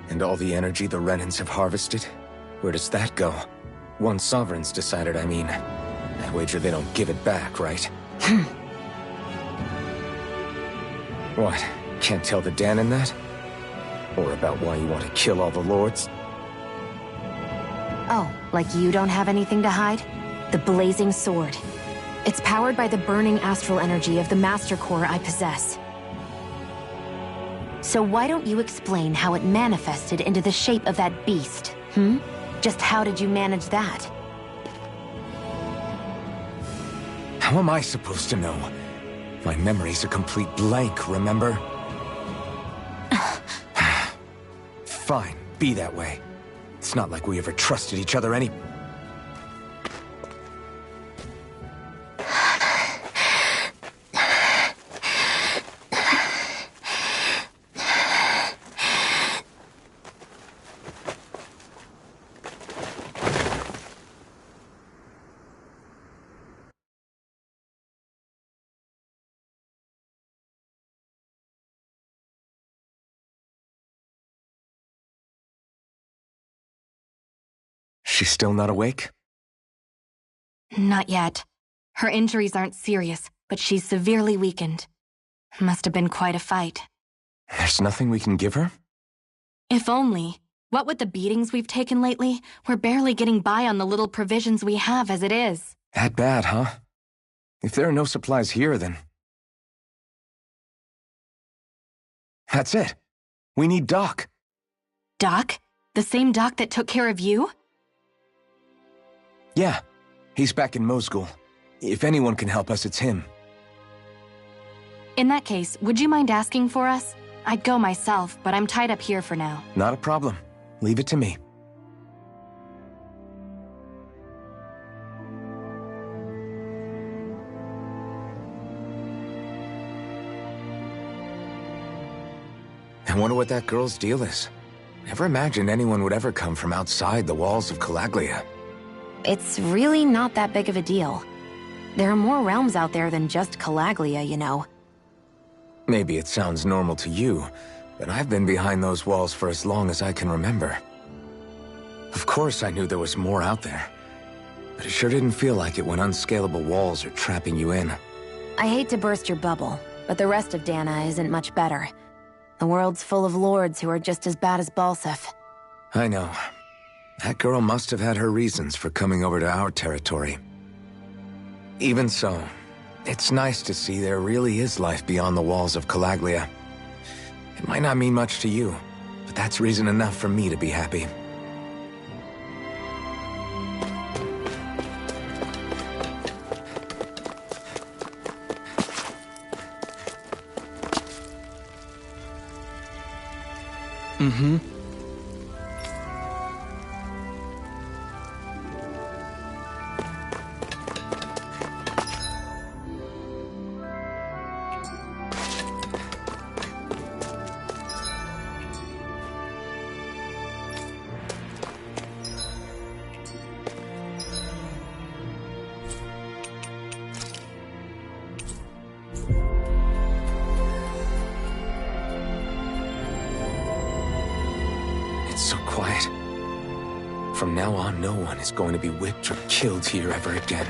And all the energy the Renans have harvested? Where does that go? Once Sovereign's decided, I mean. I wager they don't give it back, right? What? Can't tell the Danan that? Or about why you want to kill all the lords? Oh, like you don't have anything to hide? The blazing sword. It's powered by the burning astral energy of the Master Core I possess. So why don't you explain how it manifested into the shape of that beast, Just how did you manage that? How am I supposed to know? My memory's a complete blank, remember? Fine, be that way. It's not like we ever trusted each other any... She's still not awake? Not yet. Her injuries aren't serious, but she's severely weakened. Must have been quite a fight. There's nothing we can give her? If only. What with the beatings we've taken lately, we're barely getting by on the little provisions we have as it is. That bad, huh? If there are no supplies here, then... That's it. We need Doc. Doc? The same Doc that took care of you? Yeah, he's back in Mosgul. If anyone can help us, it's him. In that case, would you mind asking for us? I'd go myself, but I'm tied up here for now. Not a problem. Leave it to me. I wonder what that girl's deal is. Never imagined anyone would ever come from outside the walls of Calaglia. It's really not that big of a deal. There are more realms out there than just Calaglia, you know. Maybe it sounds normal to you, but I've been behind those walls for as long as I can remember. Of course I knew there was more out there, but it sure didn't feel like it when unscalable walls are trapping you in. I hate to burst your bubble, but the rest of Dana isn't much better. The world's full of lords who are just as bad as Balsif. I know. That girl must have had her reasons for coming over to our territory. Even so, it's nice to see there really is life beyond the walls of Calaglia. It might not mean much to you, but that's reason enough for me to be happy. From now on, no one is going to be whipped or killed here ever again.